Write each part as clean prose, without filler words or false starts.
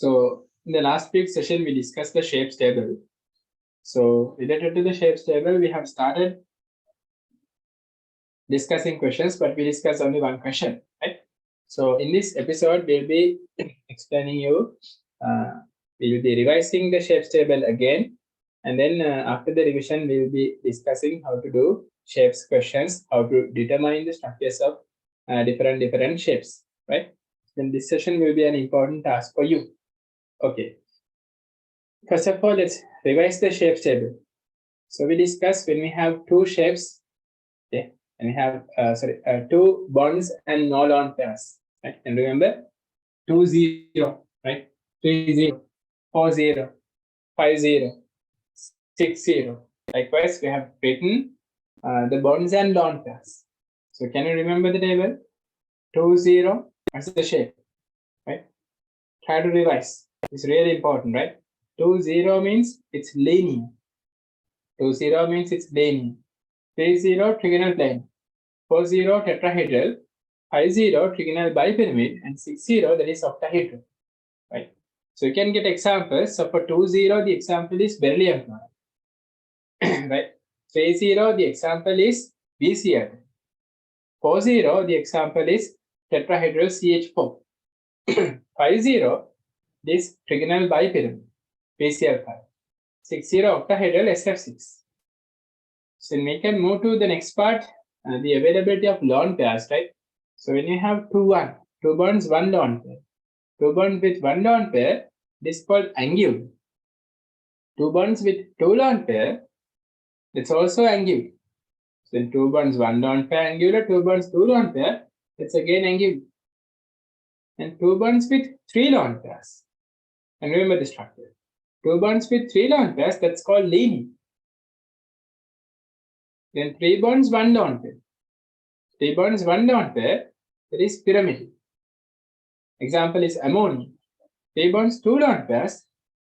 So in the last week's session, we discussed the shapes table. So related to the shapes table, we have started discussing questions, but we discussed only one question, right? So in this episode, we'll be explaining you, we will be revising the shapes table again. And then after the revision, we'll be discussing how to do shapes questions, how to determine the structures of different shapes, right? Then this session will be an important task for you. Okay. First of all, let's revise the shapes table. So we discussed when we have two shapes, okay, and we have two bonds and no lone pairs, right? And remember, 2 0, right? 3 0, 4 0, 5 0, 6 0. Likewise, we have written the bonds and lone pairs. So can you remember the table? 2 0, that's the shape, right? Try to revise. It's really important, right? 2 0 means it's linear. 2 0 means it's linear. 3 0 trigonal plane. 4 0 tetrahedral. 5 0 trigonal bipyramid, and 6 0 that is octahedral, right? So you can get examples. So for 2 0 the example is beryllium chloride, right? 3 0 the example is BCl. 4 0 the example is tetrahedral CH4. 5 0 this trigonal bipyramid, BCl5. 6 0 octahedral SF6. So we can move to the next part, the availability of lone pairs, right? So when you have 2 bonds, 1 lone pair. 2 bonds with 1 lone pair, this is called angular. 2 bonds with 2 lone pair, it's also angular. So in 2 bonds, 1 lone pair angular, 2 bonds, 2 lone pair, it's again angular. And 2 bonds with 3 lone pairs. And remember the structure. 2 bonds with 3 lone pairs, that's called linear. Then 3 bonds, 1 lone pair. 3 bonds, 1 lone pair, that is pyramidal. Example is ammonia. 3 bonds, 2 lone pairs,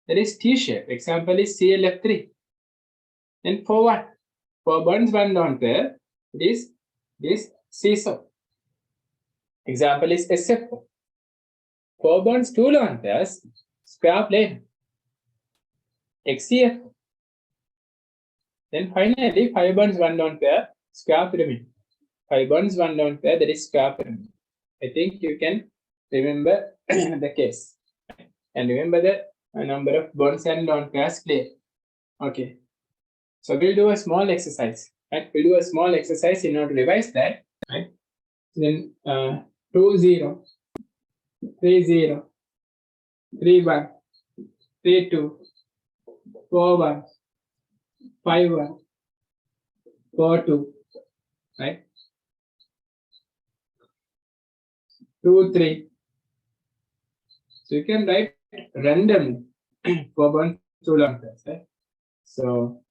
that is T-shape. Example is ClF3. Then 4 bonds, 1 lone pair, it is this seesaw. Example is SF4. 4 bonds, 2 lone pairs, square plane. XCF. Then finally, 5 bonds, 1 lone pair, square pyramid. 5 bonds, 1 lone pair, that is square pyramid. I think you can remember the case. And remember the number of bonds and lone pairs clear. Okay. So we'll do a small exercise, right? We'll do a small exercise in order to revise that, right? Then 2 0, 3 0, 3 1, 3 2, 4 1, 5 1, 4 2, right? 2 3. So you can write randomly 4 1, 2 lone pairs, right? So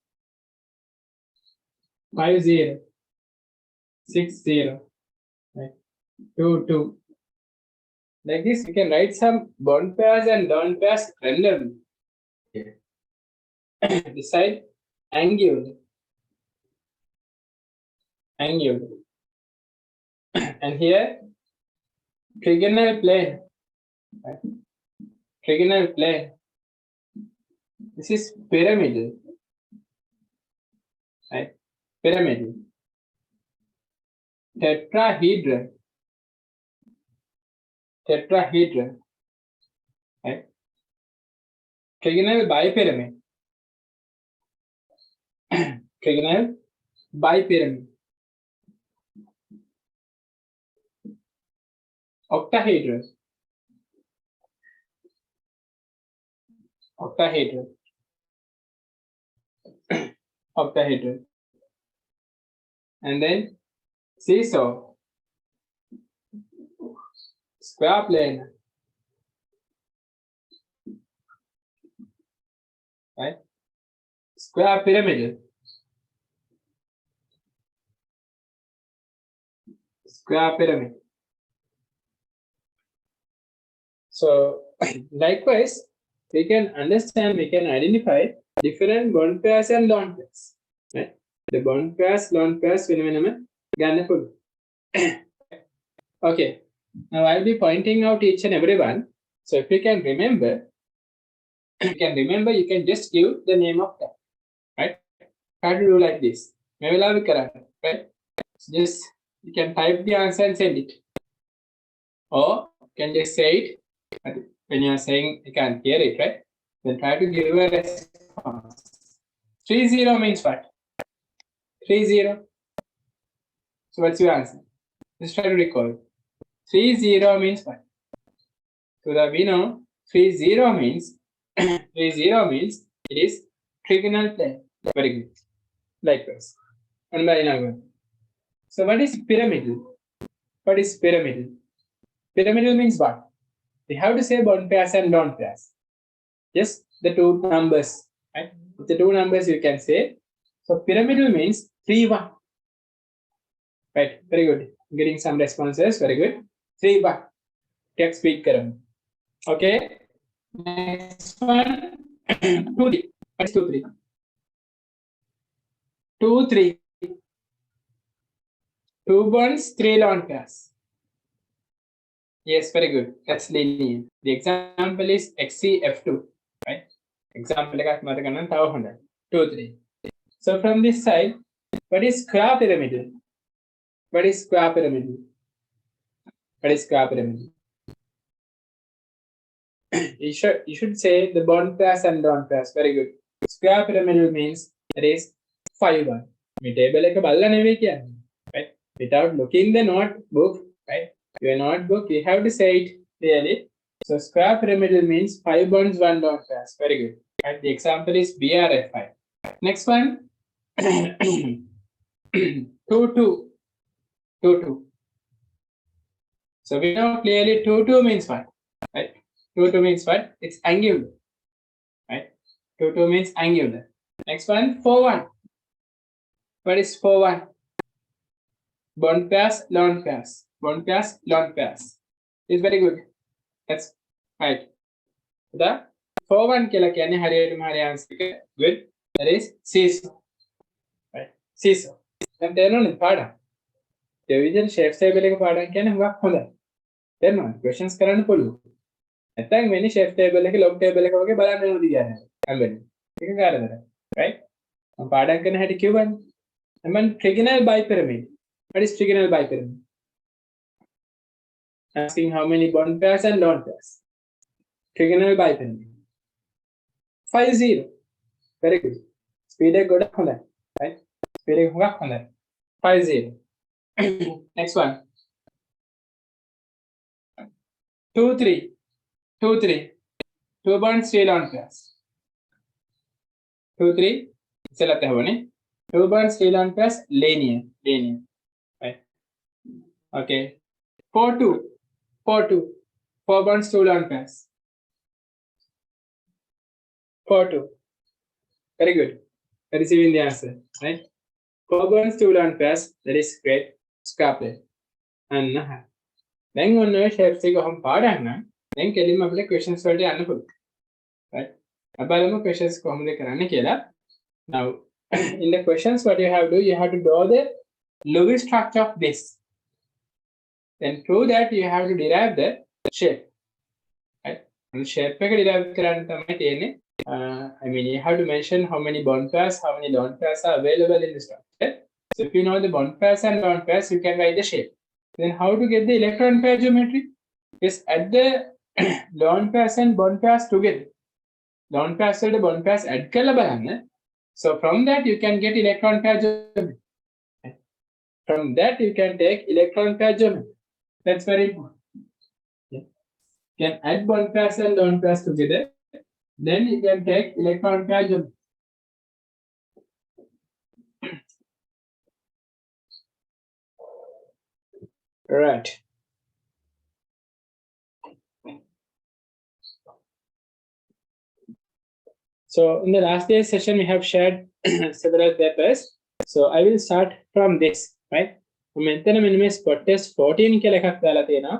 5 0, 6 0, right? 2 2. Like this, you can write some bond pairs and lone pairs randomly. Okay. This side, angular. And here, trigonal plane. Right? Trigonal plane. This is pyramidal. Right? Pyramidal. Tetrahedron. Tetrahedron. Right? Trigonal bipyramid. Trigonal bipyramid. Octahedron. Octahedron. Octahedron. And then seesaw. Square plane. Right? Square pyramidal. Square pyramid. So likewise, we can understand, we can identify different bond pairs and lone pairs. Right? The bond pairs, lone pairs, okay. Now I'll be pointing out each and every one. So if you can remember, you can remember, you can just give the name of that, right? Try to do like this. Right? Just you can type the answer and send it, or you can just say it. But when you are saying you can't hear it, right? Then try to give a response. 30 means what? 30. So what's your answer? Just try to recall. 30 means what? So that we know 30 means 30 means it is trigonal plane. Very good. Likewise. One by another. So what is pyramidal? What is pyramidal? Pyramidal means what? We have to say bond pairs and non pairs. Just the two numbers. Right? The two numbers you can say. So pyramidal means 3 1. Right, very good. Getting some responses, very good. 3 1. Take speed karam. Okay. Next one. 2 3. What is 2 3? 2 3. 2 bonds, 3 lone pairs. Yes, very good. That's linear. The example is XCF2. Right? Example 2 3. So from this side, what is square pyramidal? What is square pyramidal? What is square pyramidal? you should say the bond pairs and non pairs. Very good. Square pyramidal means that is 5 1. Me table එක බලලා නෙවෙයි කියන්නේ. Right? Without looking the notebook, right? Your notebook, you have to say it clearly. So square pyramidal means 5 bonds, 1 non pairs. Very good. Right? The example is BRF5. Next one. 2 2. 2 2. So we know clearly 2 2 means what? Right? 2 2 means what? It's angular. Right? 2 2 means angular. Next one, 4 1. What is 4 1? Bond pairs, lone pairs. Bond pairs, lone pairs. It's very good. That's right. The 4 1 කියලා කියන්නේ හරියටම හරිය answer එක good. That is seesaw. Right? Seesaw. දැන් තේරෙනවද පාඩම්? division shapes table එක පාඩම් කියන්නේ හුඟක් හොඳයි. තේරෙනවද? questions කරන්න පුළුවන්. නැත්නම් වෙන්නේ shape table එක log table එක වගේ බලන්න වෙනවද කියන්නේ. හැමෝම. ඒක කාටද? Right? මම පාඩම් කරන හැටි කියවන්නේ. And then trigonal bipyramid. What is trigonal bipyramid? Asking how many bond pairs and lone pairs. Trigonal bipyramid. 5 0. Very good. Speed එක ගොඩක් හොඳයි. Right? Speed එක හුඟක් හොඳයි. 5 0. Next one. 2 3. 2 3. 2 bonds, 3 lone pairs. 2 3. ඉස්සෙල්ලත් ඇහුවනේ. 2 bonds, 3 lone pairs, linear. Right? Okay. 4 2. 4 2. 4 bonds, 2 lone pairs. 4 2. Very good. Receiving the answer. Right? 4 bonds, 2 lone pairs. That is great. Scarpe. And then on the shapes එක ඔහම පාඩම් නම් then කෙලින්ම අපිට questions වලට යන්න පුළුවන්. Right? අපලම questions කොහොමද කරන්න කියලා. Now in the questions what you have to draw the Lewis structure of this. Then through that you have to derive the shape. Right? And shape එක derive කරන්න තමයි තියෙන්නේ. I mean you have to mention how many bond pairs, how many lone pairs are available in the structure. So if you know the bond pairs and lone pairs, you can write the shape. Then how to get the electron pair geometry? Is add the lone pairs and bond pairs together. Lone pairs and bond pairs add කරලා බලන්න. So from that you can get electron pair geometry. From that you can take electron pair geometry. That's very important. Yeah. You can add bond pairs and lone pairs together. Then you can take electron pair geometry. Right. So in the last day's session, we have shared several papers. So I will start from this, right? මෙතන මෙන්න මේ spot test 14 කියලා එකක් දාලා තියෙනවා.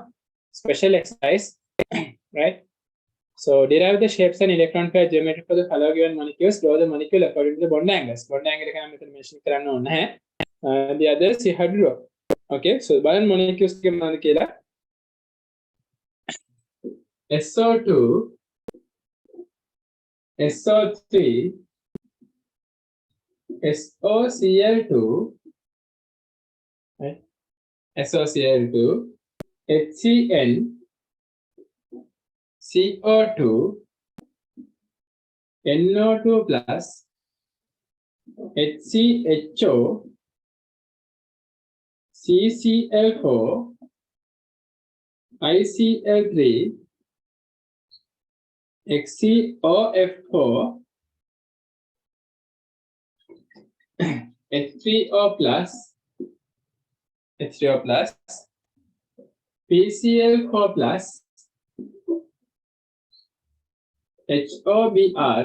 Special exercise, right? So derive the shapes and electron pair geometry for the following given molecules. Draw the molecule according to the bond angles. Bond angle එක නම් මෙතන mention කරන්න ඕනේ නැහැ. The others you have to draw. Okay, so බලන්න molecules එක මොනවද කියලා. SO2 SO3, SOCl2, right? SOCl2, HCl, CO2, NO2 plus, HCHO, CCl4, ICl3, XCOF4, H3O plus, PCl4 plus, HOBr,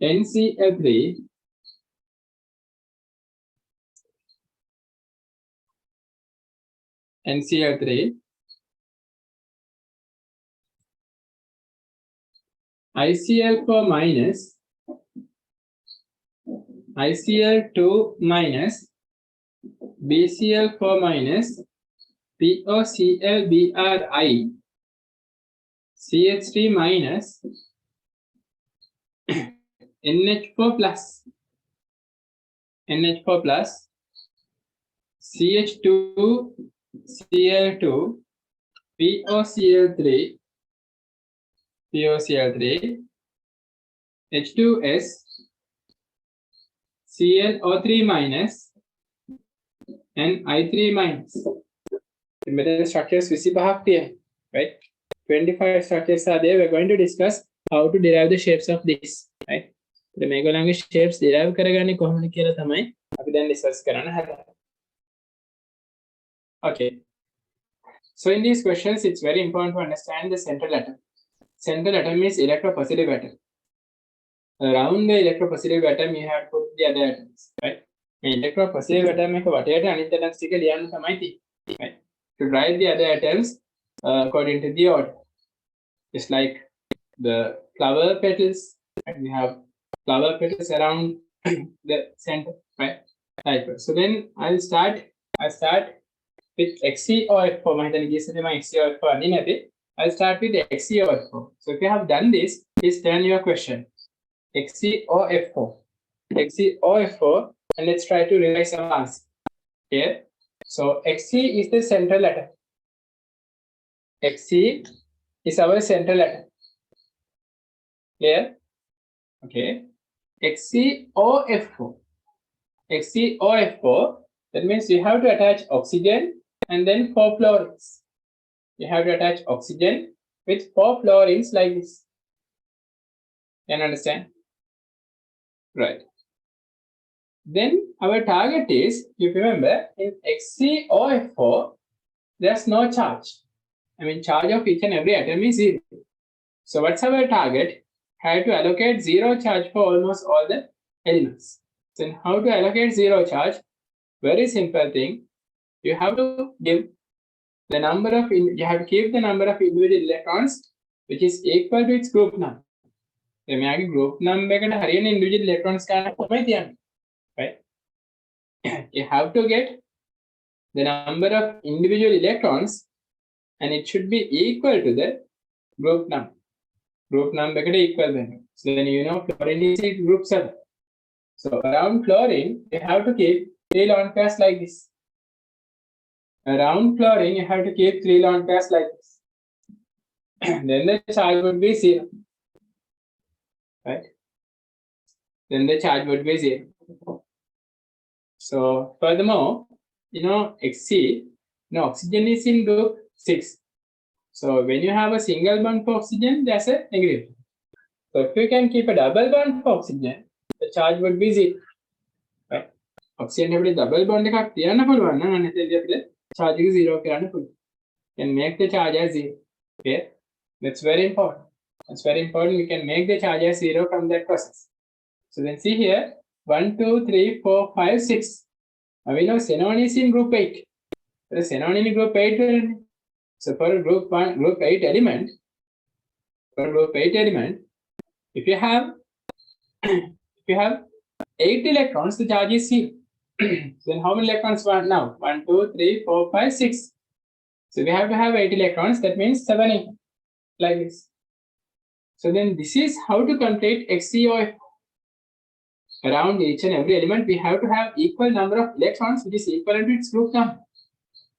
NCl3, ICl4 minus, ICl2 minus, BCl4 minus, POClBri, CH3 minus, NH4 plus, CH2Cl2, POCl3, H2S, ClO3 minus, and I3 minus. The metal structures visible here, right? 25 structures are there. We're going to discuss how to derive the shapes of this, right? The මේගොල්ලන්ගේ shapes derive කරගන්නේ කොහොමද කියලා තමයි අපි දැන් discuss කරන්න හදන්නේ. Okay. So in these questions, it's very important to understand the central atom. Central atom is electropositive atom. Around the electropositive atom, you have to put the other atoms, right? The electropositive atom එක වටේට අනිත් atoms ටික ලියන්න තමයි තියෙන්නේ, right? To write the other atoms according to the order. It's like the flower petals, and we have flower petals around the center, right? Like so. Then I'll start with XCOF4. I'll start with XCOF4. So if you have done this, please turn your question. XCOF4, and let's try to revise our answer here. So Xc is the central atom. Xc is our central atom. Clear? Okay. XCOF4. That means you have to attach oxygen and then 4 fluorines. You have to attach oxygen with 4 fluorines like this. Can you understand? Right. Then our target is, if you remember, in XCOF4, there's no charge. I mean, charge of each and every atom is 0. So what's our target? Have to allocate 0 charge for almost all the elements. Then how to allocate 0 charge? Very simple thing. You have to give the number of, you have to keep the number of individual electrons which is equal to its group number. So මෙයාගේ group number එකට හරියන individual electrons ගන්න කොහොමද තියන්නේ? Right? You have to get the number of individual electrons and it should be equal to the group number. Group number eකට equal වෙනවා. So then you know fluorine is group 7. So around fluorine, you have to keep 3 lone pairs like this. Around fluorine, you have to keep 3 lone pairs like this. Then the charge would be 0. Right? Then the charge would be 0. So furthermore, you know, Xc, oxygen is in group 6. So when you have a single bond for oxygen, there's a negative. So if you can keep a double bond for oxygen, the charge would be 0. Right? Oxygen have a double bond එකක් තියන්න පුළුවන් නම් අනිත් විදිහට charge එක 0 කරන්න පුළුවන්. Can make the charge as 0. Okay? That's very important. That's very important. We can make the charge as 0 from that process. So then see here, 1, 2, 3, 4, 5, 6. Now we know xenon is in group 8. So xenon in group 8. So for a group 8 element, if you have 8 electrons, the charge is 0. Then how many electrons now? 1, 2, 3, 4, 5, 6. So we have to have 8 electrons. That means 7 like this. So then this is how to calculate XCOF. Around each and every element, we have to have equal number of electrons, which is equivalent to its group number.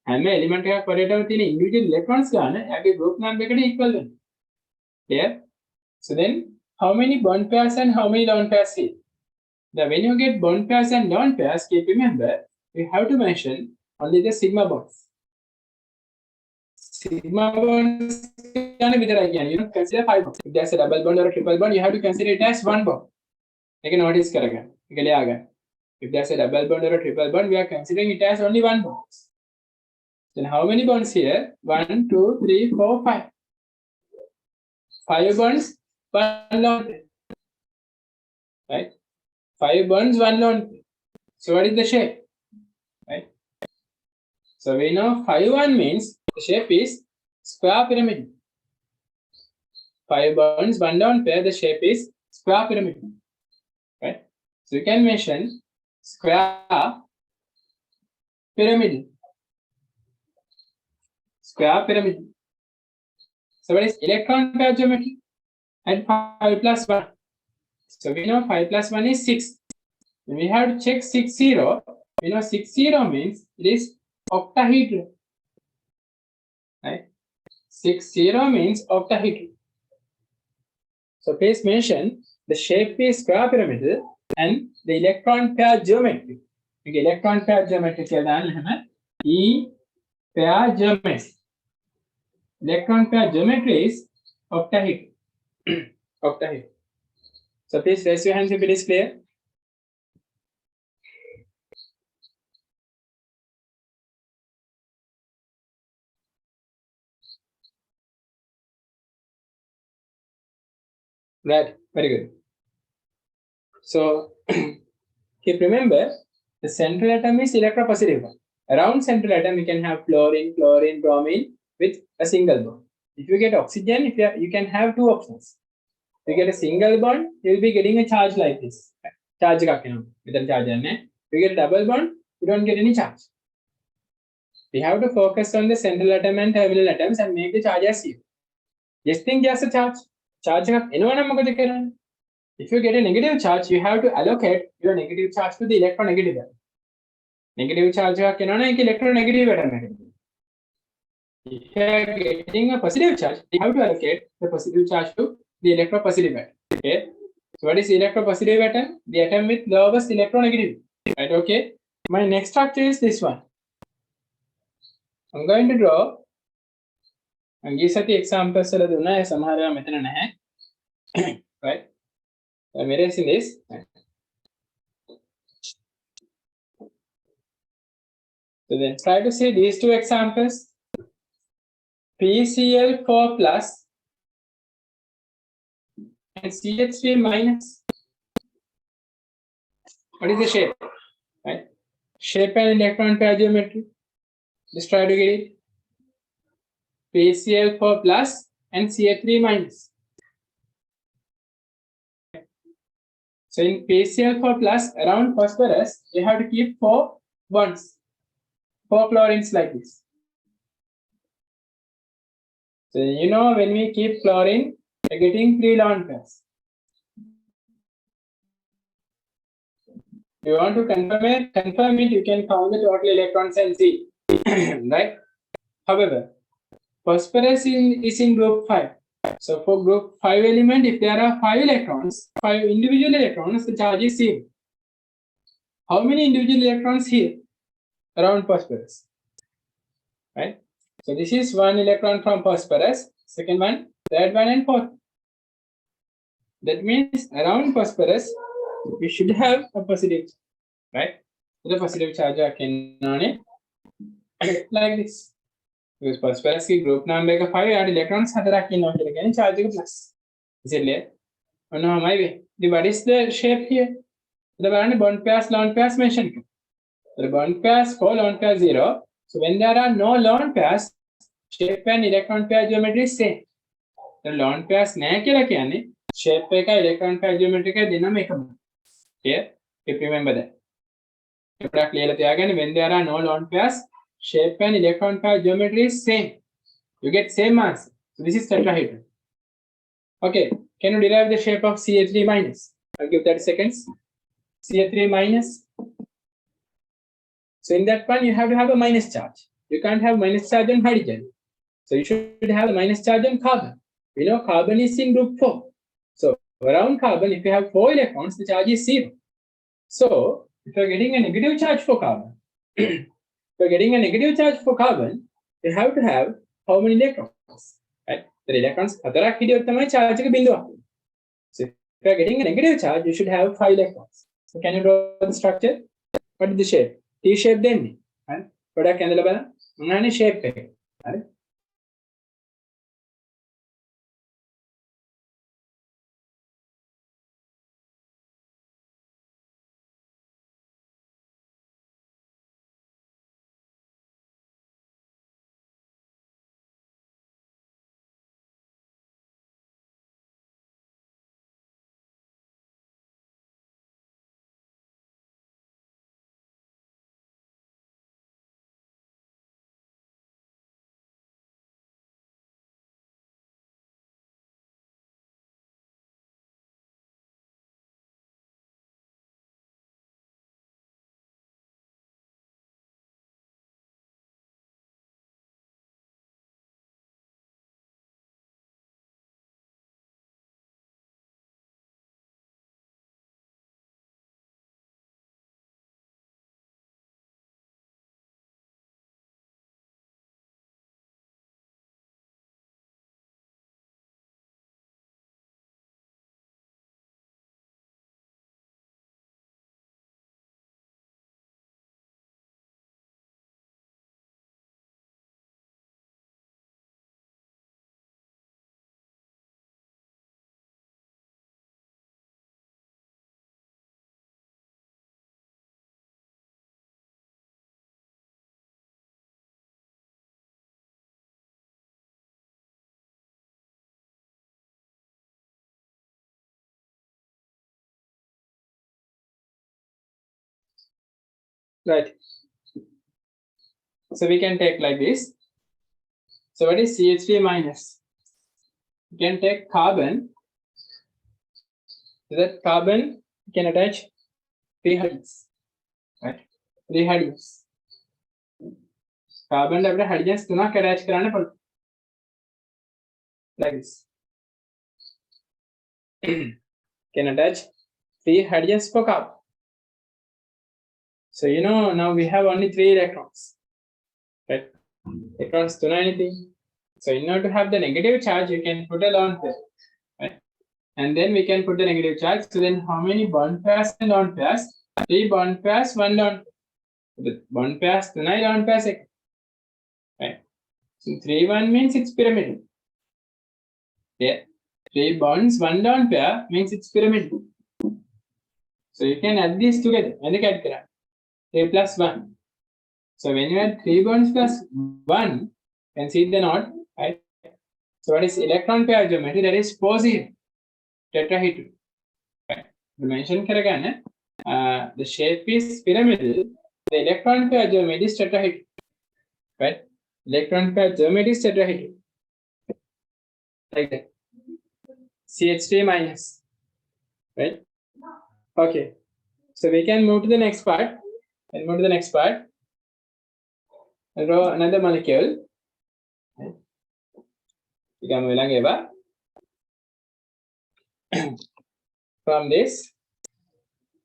හැම element එකක් වටේටම තියෙන individual electrons ගන්න එයාගේ group number එකට equal වෙනවා. Clear? So then how many bond pairs and how many lone pairs here? Now when you get bond pairs and lone pairs, keep remember we have to mention only the sigma bonds. Sigma bonds ගන්න විතරයි කියන්නේ. You don't consider 5 bonds. If there's a double bond or a triple bond, you have to consider it as one bond. ඒක notice කරගන්න. ඒක ලියා ගන්න. If there's a double bond or a triple bond, we are considering it as only one bond. Then how many bonds here? 1, 2, 3, 4, 5. 5 bonds, 1 lone pair. Right? 5 bonds, 1 lone pair. So what is the shape? Right? So we know 5, 1 means the shape is square pyramid. 5 bonds, 1 lone pair, the shape is square pyramid. Right? So you can mention square pyramid. Square pyramid. So what is electron pair geometry? And 5 plus 1. So we know 5 plus 1 is 6. When we have to check 6 0, we know 6 0 means it is octahedral. Right? 6 0 means octahedral. So please mention the shape is square pyramidal and the electron pair geometry. Okay, electron pair geometry E pair geometry. Electron pair geometry is octahedral. Octahedral. So please raise your hands if it is clear. Right, very good. So keep remember the central atom is electropositive one. Around central atom we can have fluorine, chlorine, bromine with a single bond. If you get oxygen, you can have two options. If you get a single bond, you will be getting a charge like this. Charge without charge. If you get a double bond, you don't get any charge. We have to focus on the central atom and terminal atoms and make the charge as zero. Just think there's a charge. Charge if you get a negative charge, you have to allocate your negative charge to the electronegative atom. Negative charge electronegative atom. If you are getting a positive charge, you have to allocate the positive charge to the electropositive atom. Okay. So what is electropositive atom? The atom with lowest electronegativity. Right? Okay. My next structure is this one. I'm going to draw. And these are the examples. Right? I'm erasing this. So then try to see these two examples. PCl4 plus and CH3 minus. What is the shape? Right? Shape and electron pair geometry. Just try to get it. PCl4 plus and CH3 minus. So in PCl4 plus around phosphorus, you have to keep 4 bonds, 4 chlorines like this. So you know when we keep chlorine, we're getting 3 lone pairs. If you want to confirm it, you can count the total electrons and see. Right? However, phosphorus is in group 5. So for group 5 element, if there are 5 electrons, 5 individual electrons, the charge is same. How many individual electrons here around phosphorus? Right? So this is 1 electron from phosphorus, second one, third one, and fourth. That means around phosphorus, we should have a positive, right? The positive charge can on it like this. Because phosphorus group number 5 add electrons again charge plus. Is it clear? Oh no, my way. What is the shape here? The bond pairs, lone pairs mentioned. The bond pairs 4, lone pair 0. So when there are no lone pairs, shape and electron pair geometry is same. The lone pairs shape and electron pair geometry here. If you remember that. When there are no lone pairs, shape and electron pair geometry is same. You get same answer. So this is tetrahedron. Okay, Can you derive the shape of Ca3 minus? I'll give 30 seconds. Ca3 minus. So in that one, you have to have a minus charge. You can't have minus charge on hydrogen. So you should have a minus charge on carbon. We know carbon is in group 4. So around carbon, if you have 4 electrons, the charge is 0. So if you're getting a negative charge for carbon, if you're getting a negative charge for carbon, you have to have how many electrons? Right? The electrons හතරක් හිටියොත් තමයි charge එක බිඳුවක්. So if you're getting a negative charge, you should have 5 electrons. So can you draw the structure? What is the shape? T shape දෙන්නේ. right? ගොඩක් ඇඳලා බලන්න. මොනවානේ shape එක. හරි? Right. So we can take like this. So what is CH3 minus? You can take carbon. So that carbon you can attach 3 hydrogens. Right? 3 hydrogens. Carbon අපිට hydrogens 3ක් attach කරන්න පුළුවන්. Like this. Can attach 3 hydrogens per carbon. So you know now we have only 3 electrons. Right? Electrons 2 anything. So in order to have the negative charge, you can put a lone pair. Right? And then we can put the negative charge. So then how many bond pairs and lone pairs? 3 bond pairs, 1 lone. The bond pairs 2 lone pairs. Right? So 3 1 means it's pyramidal. Yeah. 3 bonds, 1 lone pair means it's pyramidal. So you can add these together. And add 3 plus 1. So when you add 3 bonds plus 1, you can see the knot, right? So what is electron pair geometry? That is positive tetrahedral. Right? The mention karagana, the shape is pyramidal. The electron pair geometry is tetrahedral. Right? Electron pair geometry is tetrahedral. Like that. CH3 minus. Right? Okay. So we can move to the next part. And move to the next part. I'll draw another molecule. From this,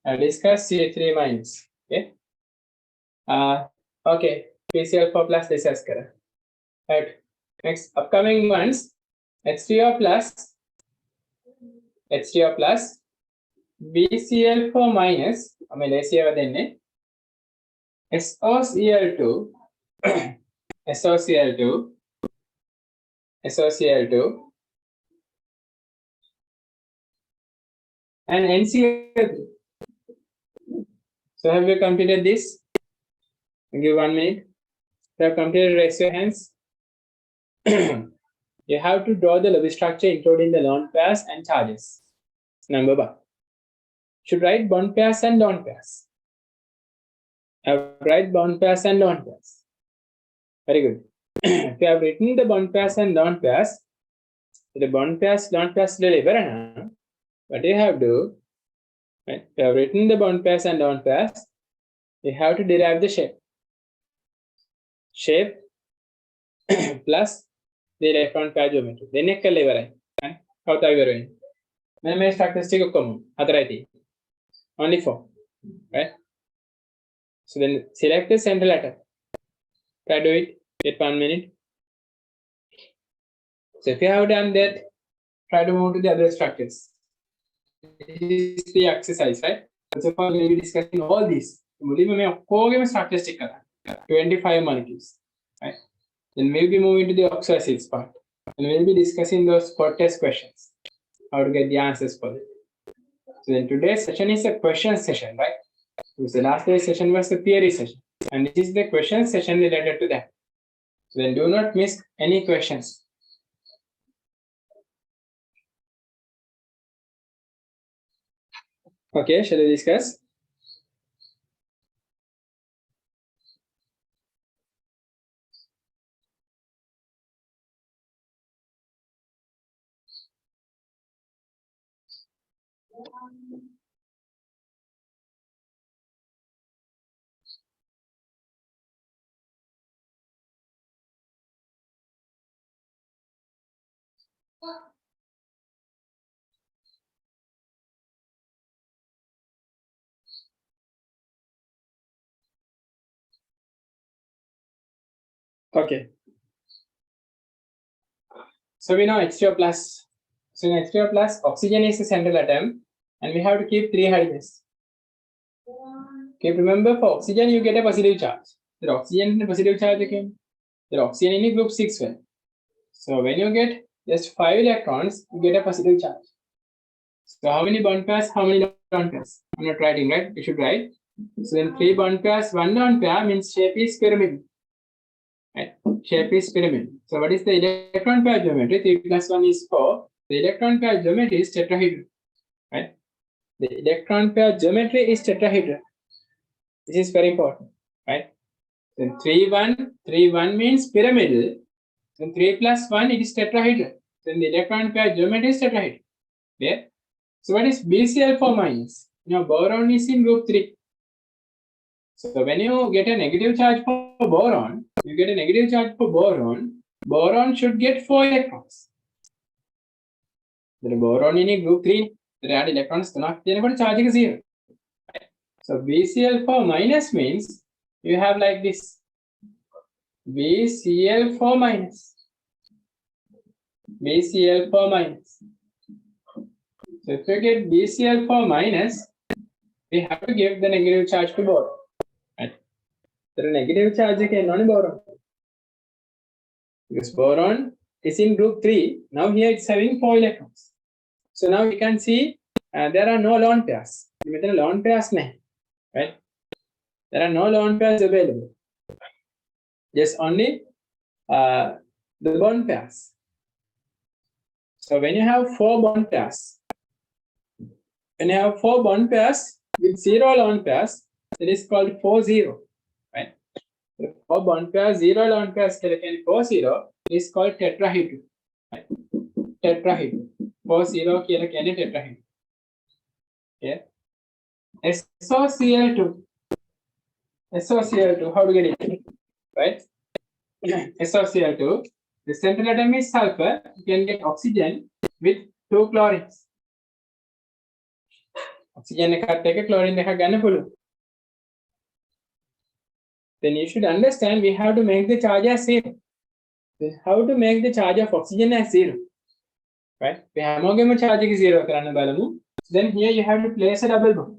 I'll discuss CH3 minus. Okay. Okay. PCl4 plus discuss kara. Right. Next upcoming ones. H3O plus. H3O plus. BCl4 minus. I mean, SOCl2. SOCl2, SOCl2, and NCl3. So have you completed this? I'll give 1 minute. You have completed, raise your hands. You have to draw the Lewis structure including the lone pairs and charges. Number 1. Should write bond pairs and lone pairs. Write bond pairs and lone pairs. Very good. If you have written the bond pairs and lone pairs, the bond pairs deliver. What you have to do, right? You have written the bond pairs and lone pairs. You have to derive the shape. Shape plus the electron pair geometry. Then you can lever. How to lever? Then my statistic common. Only 4, right? So then select the central atom. Try to do it. Get 1 minute. So if you have done that, try to move to the other structures. This is the exercise, right? First of all, we will be discussing all these. Structures 25 molecules, right? Then we'll be moving to the oxacids part. And we'll be discussing those spot test questions. How to get the answers for it. So then today's session is a question session, right? Because the last day's session was the theory session. And this is the question session related to that. So then do not miss any questions. Okay, shall we discuss? Okay. So we know H2O plus. So in H2O plus, oxygen is the central atom, and we have to keep 3 hydrogens. Okay, remember for oxygen you get a positive charge. The oxygen is a positive charge again. The oxygen in group 6 well. So when you get just 5 electrons, you get a positive charge. So how many bond pairs? How many lone pairs? I'm not writing, right? You should write. So then 3 bond pairs, 1 lone pair means shape is pyramid. Right? Shape is pyramid. So what is the electron pair geometry? 3 plus 1 is 4. The electron pair geometry is tetrahedral. Right? The electron pair geometry is tetrahedral. This is very important. Right? Then 3, 1, 3, 1 means pyramidal. Then 3 plus 1 it is tetrahedral. Then the electron pair geometry is tetrahedral. Yeah? So what is BCl4 minus? Boron is in group 3. So when you get a negative charge for boron, you get a negative charge for boron. Boron should get 4 electrons. The boron in group 3, there are electrons, charge is 0. So BCl4 minus means you have like this. BCl4 minus. BCl4 minus. So if you get BCl4 minus, we have to give the negative charge to boron. Right? The negative charge is not boron. Because boron is in group 3. Now here it's having 4 electrons. So now we can see there are no lone pairs. Lone pairs, right? There are no lone pairs available. Just only the bond pairs. So when you have 4 bond pairs, with 0 lone pairs, it is called 4-0. Right? So 4 bond pairs, 0 lone pairs, 4-0 is called tetrahedral. Right? Tetrahedral. 4-0 tetrahedral. Yeah. SOCl2. SOCl2, how to get it? Right? SOCl2. The central atom is sulfur. You can get oxygen with 2 chlorines. Oxygen take chlorine then you should understand we have to make the charge as 0. How to make the charge of oxygen as 0? Right? We have charge is 0. Then here you have to place a double bond.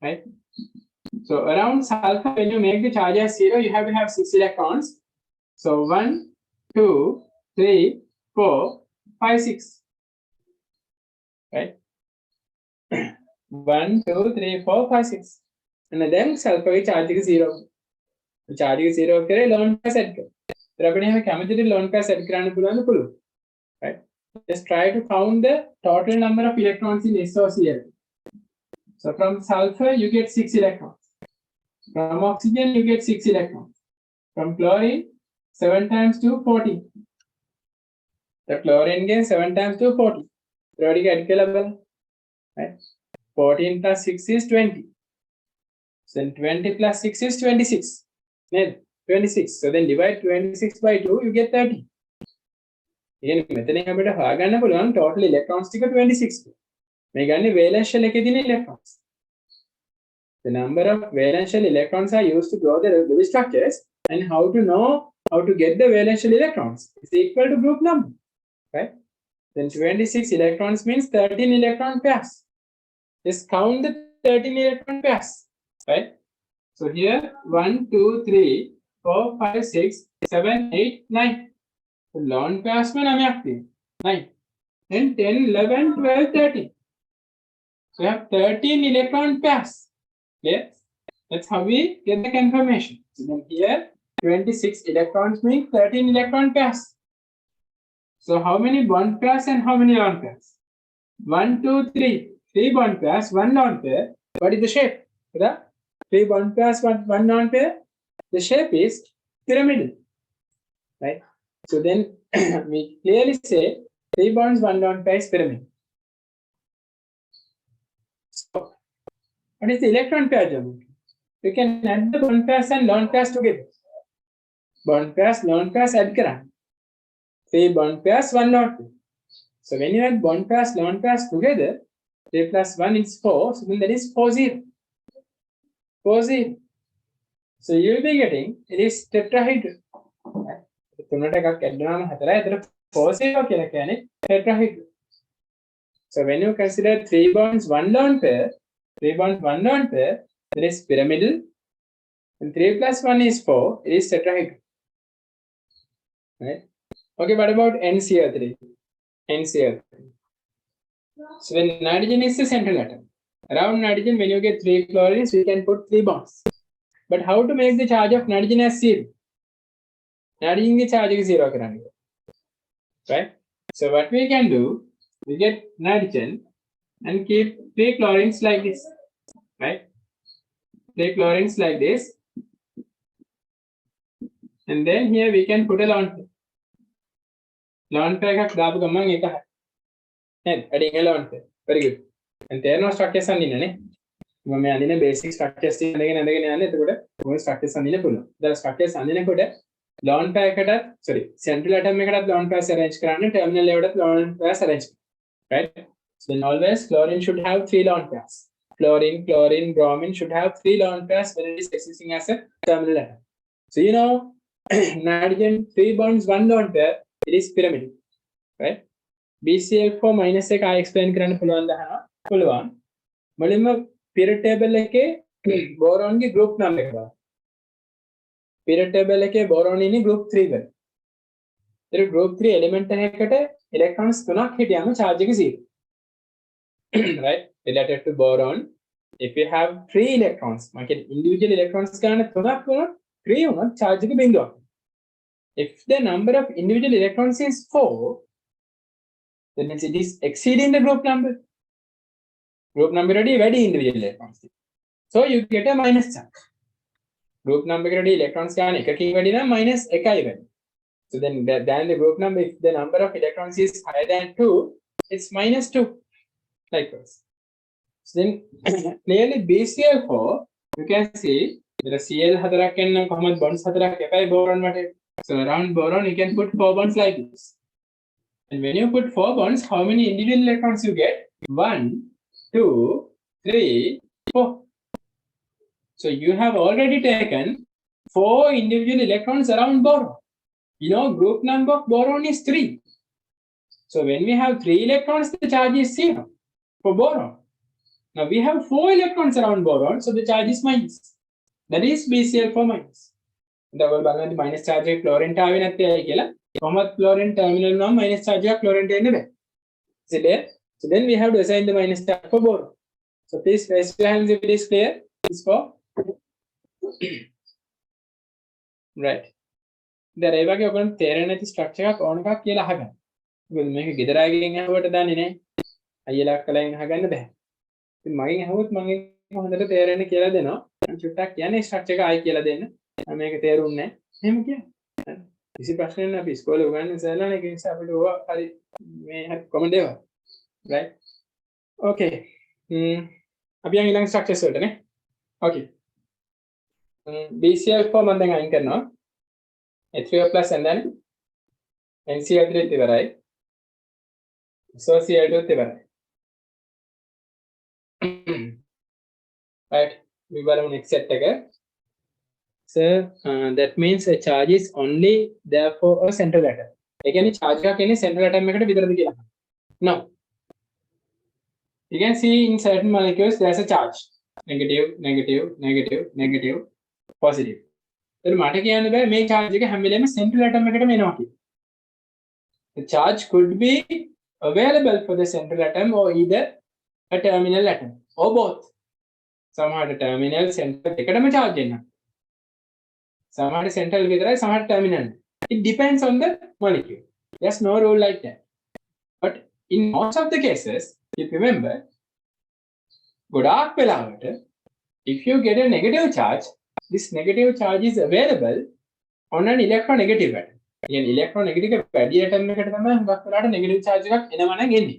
Right? So around sulfur, when you make the charge as 0, you have to have 6 electrons. So 1, 2, 3, 4, 5, 6. Right? 1, 2, 3, 4, 5, 6. And then sulfur charge is 0. The charge is 0. Lone pair set. Lone pair set. Right? Just try to count the total number of electrons in SOCl. So from sulfur, you get 6 electrons. From oxygen, you get 6 electrons. From chlorine, 7 times 2, 14. The chlorine gain 7 times to 40. Periodic level, right? 14 plus 6 is 20. So then 20 plus 6 is 26. Then 26. So then divide 26 by 2, you get 30. Again, මෙතනින් අපිට හොයාගන්න පුළුවන් total electrons ටික 26. මේ ගන්නේ valence shell එකේ තියෙන electrons. The number of valence shell electrons are used to draw the Lewis structures, and how to know how to get the valence shell electrons is equal to group number, right? Then 26 electrons means 13 electron pairs. Just count the 13 electron pairs, right? So here 1, 2, 3, 4, 5, 6, 7, 8, 9. So lone pairs में नाम active 9. Then 10, 11, 12, 13. So we have 13 electron pairs. Clear? That's how we get the confirmation. So then here 26 electrons means 13 electron pairs. So how many bond pairs and how many lone pairs? 1, 2, 3. 3 bond pairs, 1 lone pair. What is the shape? The 3 bond pairs, 1 lone pair. The shape is pyramidal, right? So then we clearly say 3 bonds, 1 lone pair is pyramid. So what is the electron pair geometry? You can add the bond pairs and lone pairs together. Bond pairs, lone pairs add karan. 3 bond pairs, 1 lone pair. So when you add bond pairs, lone pairs together, 3 plus 1 is 4, so then that is 4 0. 4 0. So you will be getting, it is tetrahedral. Tetrahedral. So when you consider 3 bonds, 1 lone pair, 3 bonds, 1 lone pair, it is pyramidal. And 3 plus 1 is 4, it is tetrahedral. Right? Okay, what about NCl3? NCl3. So when nitrogen is the central atom. Around nitrogen, when you get 3 chlorines, we can put 3 bonds. But how to make the charge of nitrogen as 0? Nitrogen the charge is 0. Right? So what we can do, we get nitrogen and keep 3 chlorines like this. Right? 3 chlorines like this. And then here we can put a lone pair. Lone pair එකක් දාපු ගමන් ඒක හරි. නේද? adding a lone pair. Very good. And තේරෙනවා structures අඳින්න නේ. මම මේ අඳින basic structures ටික අඳගෙන යන්නේ. එතකොට මොන structures අඳින්න පුළුවන්. දැන් structures අඳිනකොට lone pair එකටත් central atom එකටත් lone pairs arrange කරන්න, terminal එකටත් lone pairs arrange කරන්න. Right? So then always chlorine should have 3 lone pairs. Chlorine, chlorine, bromine should have 3 lone pairs when it is existing as a terminal atom. So you know nitrogen 3 bonds 1 lone pair, it is pyramidal, right? BCl4 minus එක I explain කරන්න පුළුවන් දහනවා පුළුවන්. මුලින්ම period table එකේ boron ගේ group number එක බලන්න. period table එකේ boron ඉන්නේ group 3 වල. ඒ group 3 element එකකට electrons 3ක් හිටියම charge එක 0. Right? Related to boron, if you have 3 electrons, මම කියන්නේ individual electrons ගන්න 3ක් වුණොත් 3 වුණොත් charge එක බිඳුවක්. If the number of individual electrons is 4, then means it is exceeding the group number. Group number already very individual electrons. So you get a minus charge. Group number already electrons can එකකින් වැඩි නම් minus එකයි වෙන්නේ. So then the group number, if the number of electrons is higher than 2, it's minus 2. Likewise. So then clearly BCl4, you can see there are Cl හතරක් එන්න කොහොමද bonds හතරක් එකයි boron වටේ. So around boron you can put 4 bonds like this. And when you put 4 bonds, how many individual electrons you get? 1, 2, 3, 4. So you have already taken 4 individual electrons around boron. You know, group number of boron is 3. So when we have 3 electrons, the charge is 0 for boron. Now we have 4 electrons around boron, so the charge is minus. That is BCl4 minus. The minus charge of chlorine තාවේ නැත්තේ ඇයි කියලා. කොහොමද chlorine terminal නම් minus charge of chlorine එන්න බෑ. Is it clear? So then we have to assign the minus charge for boron. So please raise your hands if it is clear. It's for right. දැන් ඒ වගේ ඔයගොල්ලෝ තේරෙන්නේ නැති structure එකක් ඕන එකක් කියලා අහගන්න. මොකද මේක ගෙදර අයගෙන් අහුවට දන්නේ නැහැ. අයියලා අක්කලාගෙන් අහගන්න බෑ. ඉතින් මගෙන් අහුවොත් මම ඒක හොඳට තේරෙන්නේ කියලා දෙනවා. මම චුට්ටක් කියන්නේ structure එක ආයි කියලා දෙන්න. මේක තේරුන්නේ නැහැ. එහෙම කියන්නේ. කිසි ප්‍රශ්නයක් නැහැ අපි ඉස්කෝලේ උගන්වන ඉස්සෙල්ලා ඒක නිසා අපිට ඕවා හරි මේ හරි කොමන් දේවල් right okay අපි යන් ඊළඟ ස්ට්‍රක්චර්ස් වලට නේ okay BCl4 මම දැන් අයින් කරනවා H3O+ and then NCl3 ඉවරයි SOCl2 ඉවරයි right we බලමු next set එක so that means a charge is only there for a central atom ඒ කියන්නේ charge එකක් එන්නේ central atom එකට විතරද කියලා no you can see in certain molecules there's a charge negative negative negative negative positive එතන මට කියන්න බෑ මේ charge එක හැම වෙලේම central atom එකටම එනවා කියලා the charge could be available for the central atom or either a terminal atom or both සමහරට terminal central එකටම charge එනවා සමහරට central විතරයි සමහරට terminal it depends on the molecule there's no rule like that but in most of the cases if you remember ගොඩාක් වෙලාවට if you get a negative charge this negative charge is available on an electronegative atom කියන්නේ electronegative එක වැඩි atom එකකට තමයි හුඟක් වෙලාවට negative charge එකක් එනවා නම් එන්නේ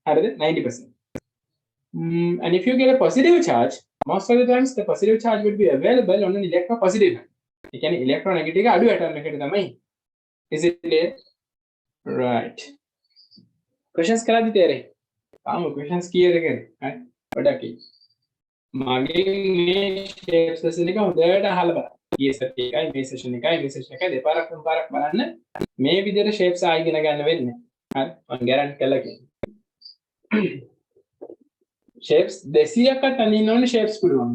හරිද 90% and if you get a positive charge most of the times the positive charge would be available on an electropositive atom ඒ කියන්නේ electronegative එක අඩු atom එකකට තමයි is it clear right questions කරද්දි තේරෙයි ආම questions කීයද කියන්නේ ගොඩක් මගේ මේ shapes lesson එක හොඳට අහලා බලන්න ඊයේ සෙට් එකයි මේ session එකයි දෙපාරක් තුන්පාරක් බලන්න මේ විදිහට shapes ආයි ඉගෙන ගන්න වෙන්නේ හරි මම guarantee කළා කියන්නේ shapes 200කට අඳින්න ඕනේ shapes පුළුවන්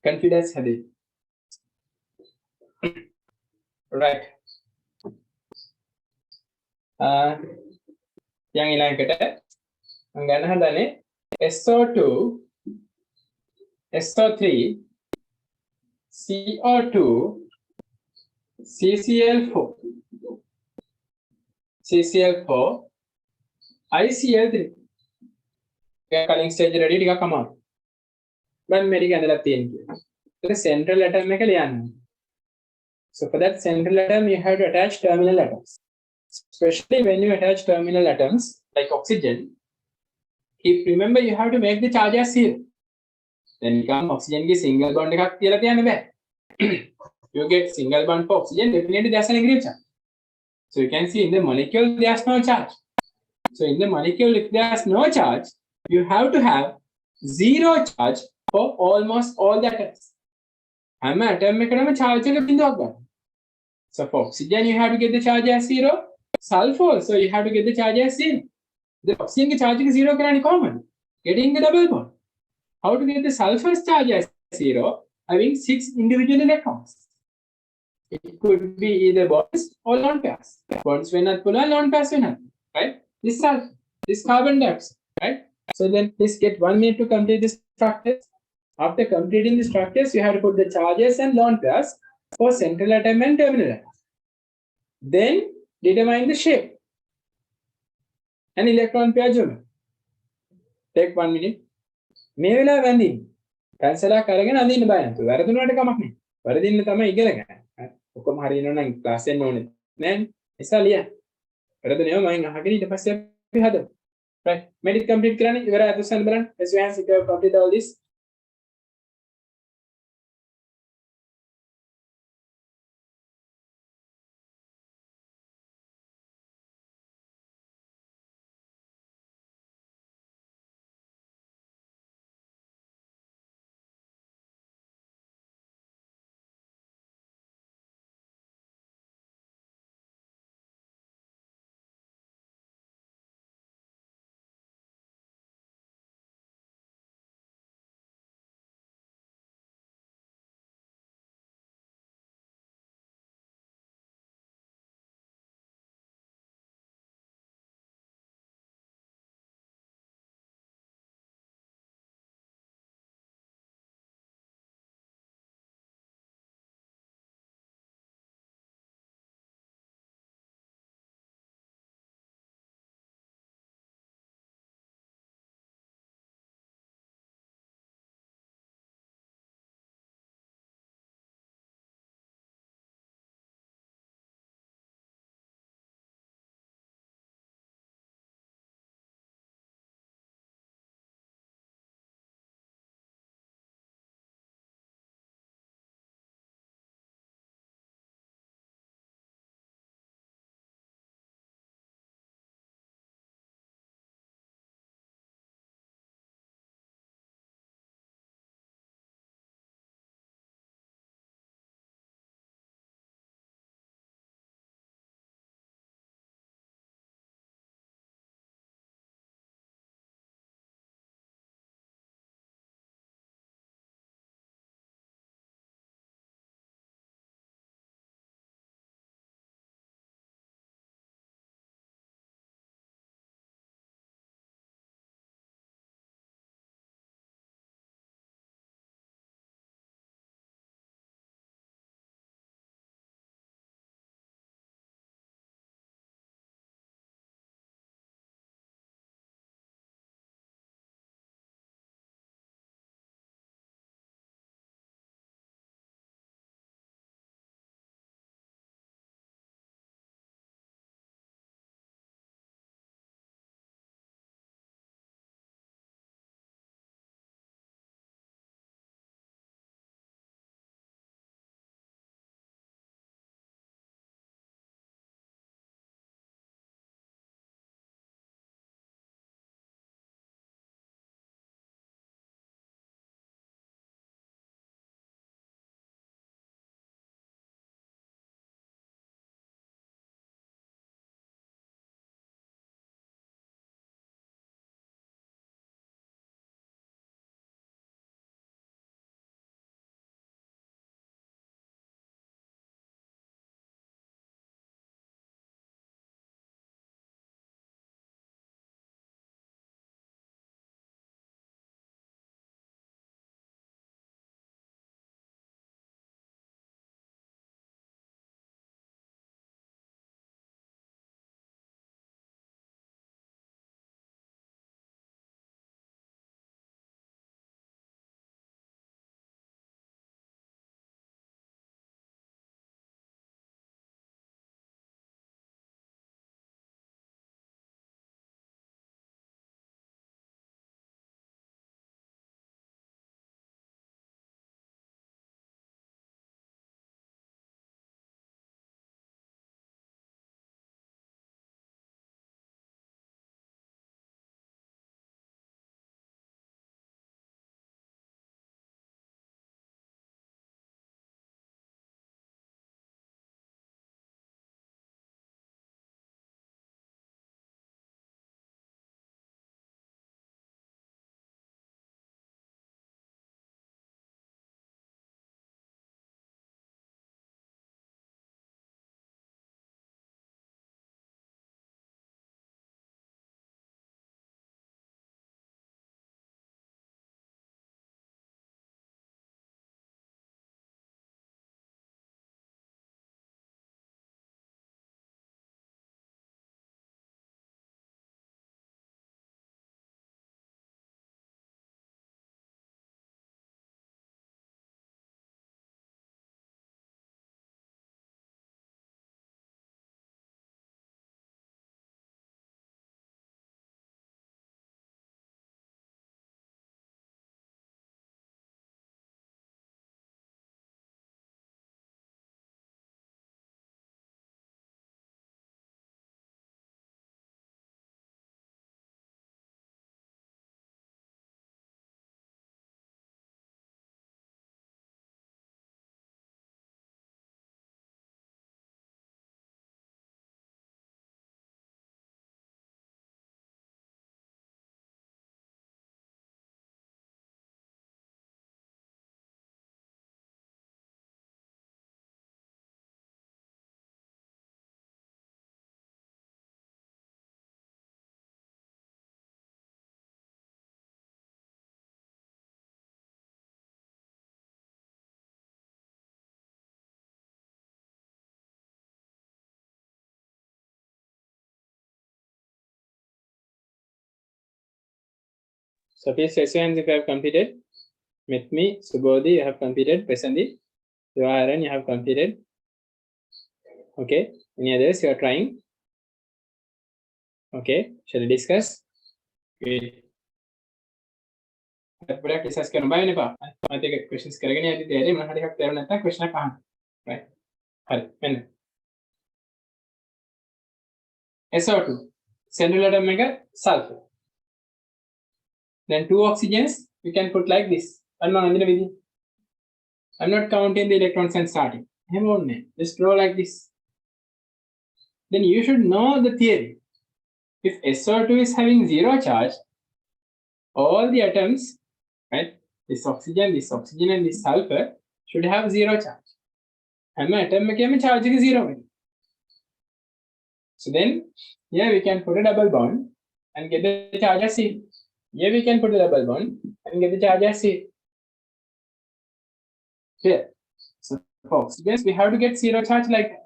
confidence හැදේ right යන් ඊළඟට මම ගන්න හදනේ SO2 SO3 CO2 CCl4 ICl3 කලින් ස්ටේජ් රෙඩි ටිකක් අමාරු මම මේක ඇඳලා තියෙනවා ඒක central atom එක ලියන්න so for that central atom you have to attach terminal atoms especially when you attach terminal atoms like oxygen if remember you have to make the charge as zero then become oxygen ki single bond එකක් කියලා තියන්න බෑ you get single bond for oxygen definitely there's a negative charge so you can see in the molecule there's no charge so in the molecule if there's no charge you have to have zero charge for almost all the atoms හැම atom එකකටම charge එක බිඳුවක් ගන්න so for oxygen you have to get the charge as zero sulfur also you have to get the charge as zero the oxygen ki charge ki zero karani කොහොමද getting the double bond how to get the sulfur's charge as zero having 6 individual electrons it could be either bonds or lone pairs bonds වෙන්නත් පුළුවන් lone pairs වෙන්නත් right this sulfur this carbon dioxide right so then please get 1 minute to complete this structures after completing the structures you have to put the charges and lone pairs for central atom and terminal atom then determine the shape and electron pair geometry take 1 minute මේ වෙලාව වැඳින්න පැන්සලක් අරගෙන අඳින්න බය නැතුව වැරදුනට කමක් නැහැ වැරදින්න තමයි ඉගෙන ගන්න ඔක්කොම හරියනවා නම් ක්ලාස් එන්න ඕනේ නෑ නිසා ලියන්න වැරදුනේව මම අහගෙන ඊට පස්සේ අපි හදමු right medit complete කරන්න ඉවරයි අදසන් බලන්න as you have complete all this So please raise your hands if you have completed. Mithmi, Subodhi, you have completed. Presandi, Joharan, you have completed. Okay. Any others you are trying? Okay. Shall we discuss? Great. But discuss කරන බය නෙපා. මම ඒක questions කරගෙන යද්දි තේරෙයි මොන හරි එකක් තේරුම් නැත්නම් question එකක් අහන්න. Right. හරි. මෙන්න. SO2 cellular atom එක sulfur. Then two oxygens we can put like this. අන්න මම අඳින විදිහ. I'm not counting the electrons and starting. එහෙම ඕනේ. Just draw like this. Then you should know the theory. If SO2 is having zero charge, all the atoms, right, this oxygen and this sulfur should have zero charge. හැම atom එකේම charge එක zero වෙනවා. So then here we can put a double bond and get the charge as C. Here we can put a double bond and get the charge as C. Here. So for oxygens we have to get zero charge like that.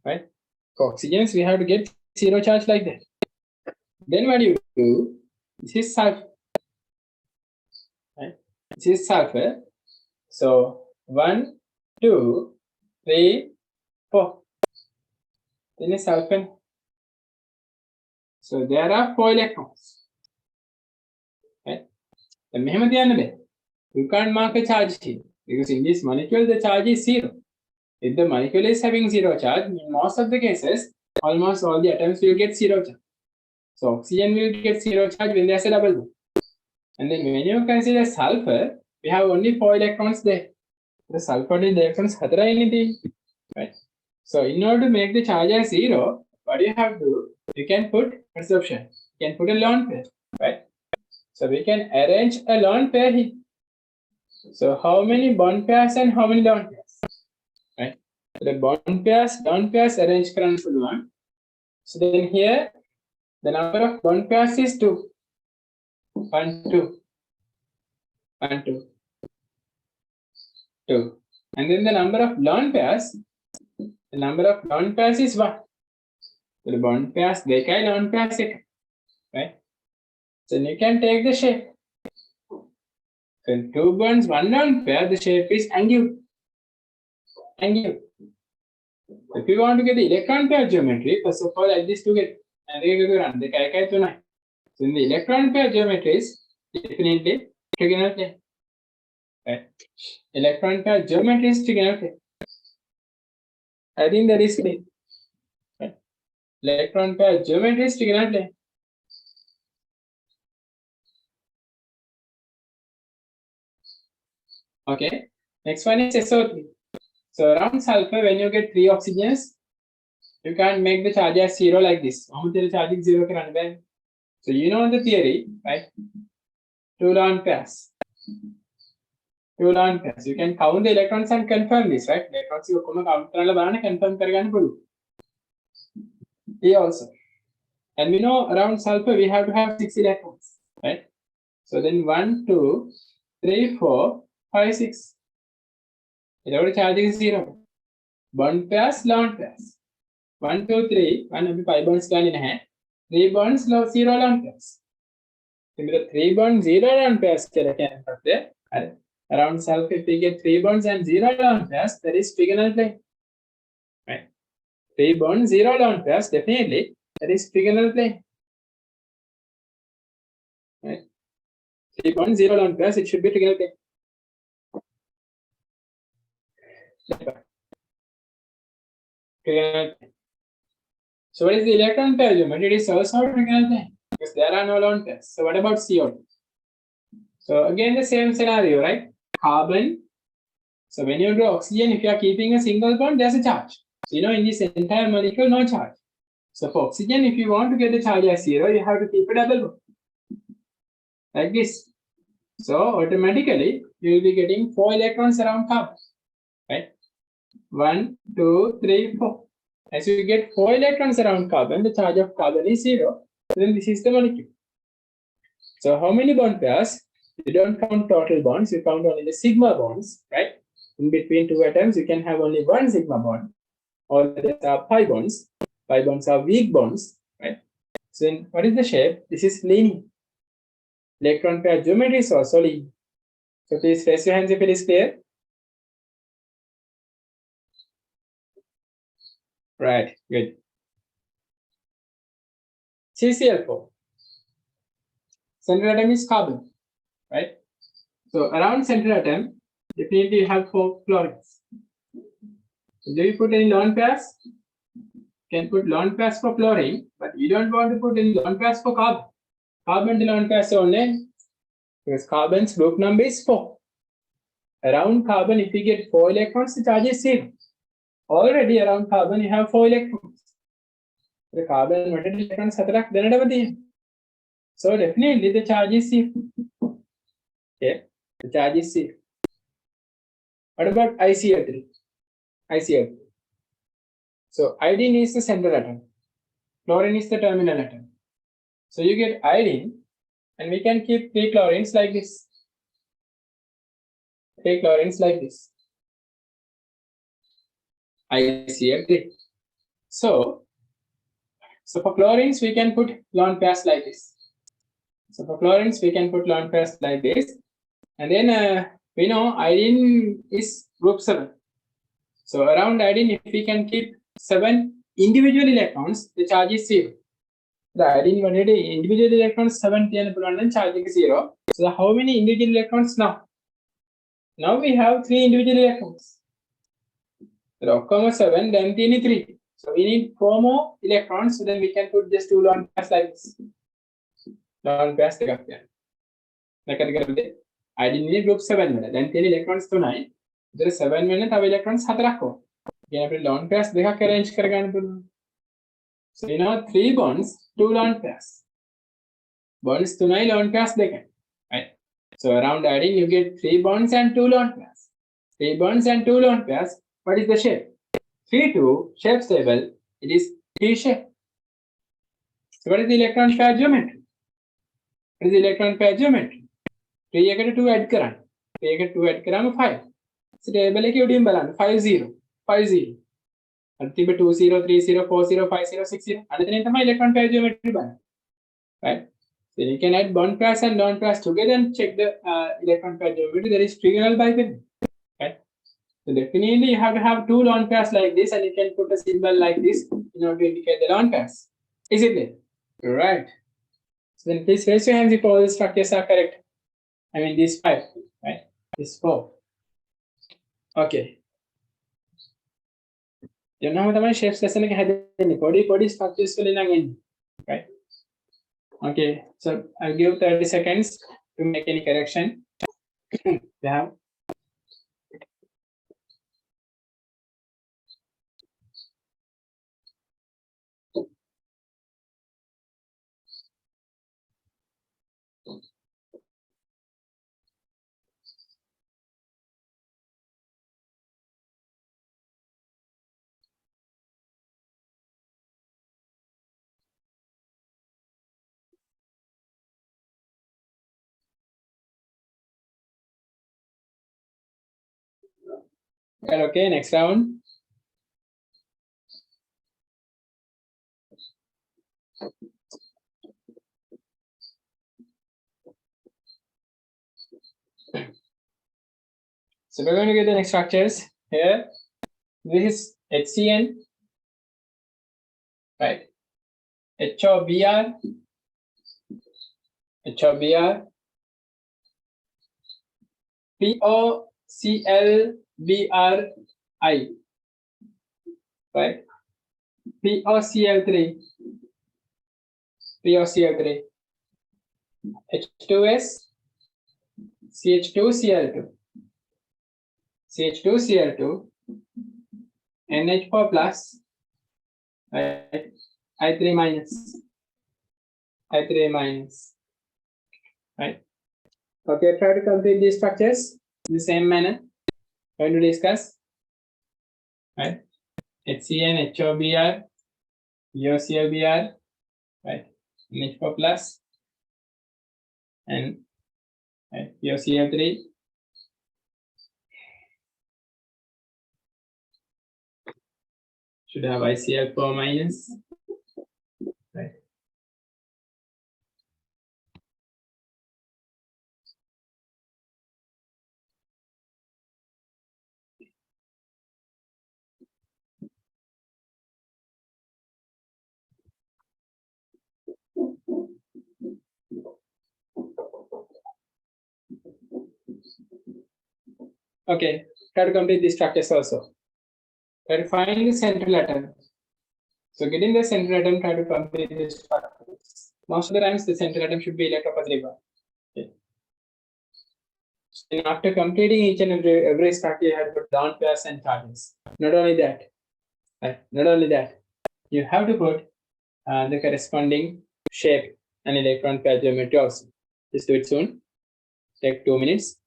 Right? For oxygens we have to get zero charge like that. Then what do you do? This is sulfur. Right? This is sulfur. So 1, 2, 3, 4. Then is sulfur. So there are 4 electrons. Right? Then මෙහෙම තියන්න බෑ. You can't mark a charge here because in this molecule the charge is 0. If the molecule is having zero charge, in most of the cases, almost all the atoms will get zero charge. So oxygen will get zero charge when there's a double bond. And then when you consider sulfur, we have only 4 electrons there. The sulfur is the electrons 4 right? So in order to make the charge as 0, what do you have to do? You can put absorption. You can put a lone pair, right? So we can arrange a lone pair here. So how many bond pairs and how many lone pairs? Right? So the bond pairs, lone pairs arrange කරන්න පුළුවන්. So then here the number of bond pairs is 2. 1, 2. 1, 2. 2. And then the number of lone pairs, is 1. So the bond pairs, they can lone pairs it. Right? So you can take the shape. So in 2 bonds, 1 lone pair, the shape is angular. Angular. If you want to get the electron pair geometry, first of all, like this to get. So in the electron pair geometry is definitely trigonal plane. Right? Electron pair geometry is trigonal plane. I think that is clear. Right? Electron pair geometry is trigonal plane. Okay. Next one is SO3. So around sulfur, when you get 3 oxygens, you can't make the charge as 0 like this. Charge is 0. So you know the theory, right? 2 lone pairs. 2 lone pairs. You can count the electrons and confirm this, right? Electrons you count confirm here also. And we know around sulfur we have to have 6 electrons, right? So then 1, 2, 3, 4, 5, 6. Without charge is 0. Bond pairs, lone pairs. 1, 2, 3. 1 5 bonds down in hand. 3 bonds, 0 lone pairs. So the 3 bonds, 0 lone pairs there. Around sulfur, if we get 3 bonds and 0 lone pairs, that is trigonal plane. Right? 3 bonds, 0 lone pairs, definitely that is trigonal plane. Right? 3 bonds, 0 lone pairs, it should be trigonal plane. So what is the electron pair geometry? It is also trigonal plane because there are no lone pairs. So what about CO2? So again the same scenario, right? Carbon. So when you do oxygen, if you are keeping a single bond, there's a charge. So you know in this entire molecule, no charge. So for oxygen, if you want to get the charge as 0, you have to keep a double bond. Like this. So automatically you will be getting 4 electrons around carbon. Right? 1, 2, 3, 4. As you get 4 electrons around carbon, the charge of carbon is 0. Then this is the molecule. So how many bond pairs? You don't count total bonds, you count only the sigma bonds, right? In between 2 atoms, you can have only 1 sigma bond. All the rest are pi bonds. Pi bonds are weak bonds, right? So then what is the shape? This is linear. electron pair geometry is also linear. So please raise your hands if it is clear. Right, good. CCl4. Center atom is carbon, right? So around center atom, definitely you have 4 chlorines. So do you put any lone pairs? Can put lone pairs for chlorine, but you don't want to put any lone pairs for carbon. Carbon to lone pairs only, because carbon's group number is 4. Around carbon, if you get 4 electrons, the charge is 0. Already around carbon, you have 4 electrons. The carbon electrons so definitely the charge is 0. Okay, the charge is 0. What about ICl3? ICl3. So iodine is the central atom. Chlorine is the terminal atom. So you get iodine, and we can keep 3 chlorines like this. 3 chlorines like this. ICl3. So for chlorines, we can put lone pairs like this. So for chlorines, we can put lone pairs like this. And then we know iodine is group 7. So around iodine, if we can keep 7 individual electrons, the charge is 0. The iodine individual electrons 7 and charge is 0. So how many individual electrons now? Now we have 3 individual electrons. So 7, then 3. So we need 4 more electrons, so then we can put just 2 lone pairs like this. Lone pairs එකක් යනවා. iodine group 7 වල. දැන් තියෙන electrons 3යි. ඒතර 7 වෙන තව electrons 4ක් ඕන. කියන්නේ අපිට lone pairs දෙකක් arrange කරගන්න පුළුවන්. So you know 3 bonds, 2 lone pairs. Bonds 3යි lone pairs 2යි. Right? So around iodine you get 3 bonds and 2 lone pairs. 3 bonds and 2 lone pairs. What is the shape? 3-2 shape stable. It is T shape. So what is the electron pair geometry? What is the electron pair geometry? 3 එකට 2 add කරන්න. 3 එකට 2 add කරාම 5. So table එකේ උඩින් බලන්න 50 50. අර තිබ්බ 20 30 40 50 60. අනිතෙන් තමයි electron pair geometry බලන්න. Right? So you can add bond pairs and lone pairs together and check the electron pair geometry. There is trigonal bipedal. Right? So definitely you have to have 2 lone pairs like this, and you can put a symbol like this in order to indicate the lone pairs. Is it there? Right. So then please raise your hands if all the structures are correct. I mean these 5, right? This 4. Okay. You know how shapes lesson එක හැදෙන්නේ පොඩි structures වලින් නම් එන්නේ. Right? Okay. So I'll give 30 seconds to make any correction. Yeah. Okay, next round. So we're going to get the next structures here. This is HCN, right? HOBr, HOBr, POClBri, right? POCl3, H2S, CH2Cl2, CH2Cl2, NH4 plus, right? I3 minus, right? Okay, try to complete these structures in the same manner. Going to discuss, right? HCN, HOBr, POClBr, right? NH4 plus, and right, POCl3. Should have ICl4 minus, right? Okay, try to complete these structures also. Try to find the central atom. So getting the central atom, try to complete this structures. Most of the times, the central atom should be electropositive one. Okay. And after completing each and every structure, you have to put down pairs and charges. Not only that, right? Not only that, you have to put the corresponding shape and electron pair geometry also. Just do it soon. Take 2 minutes.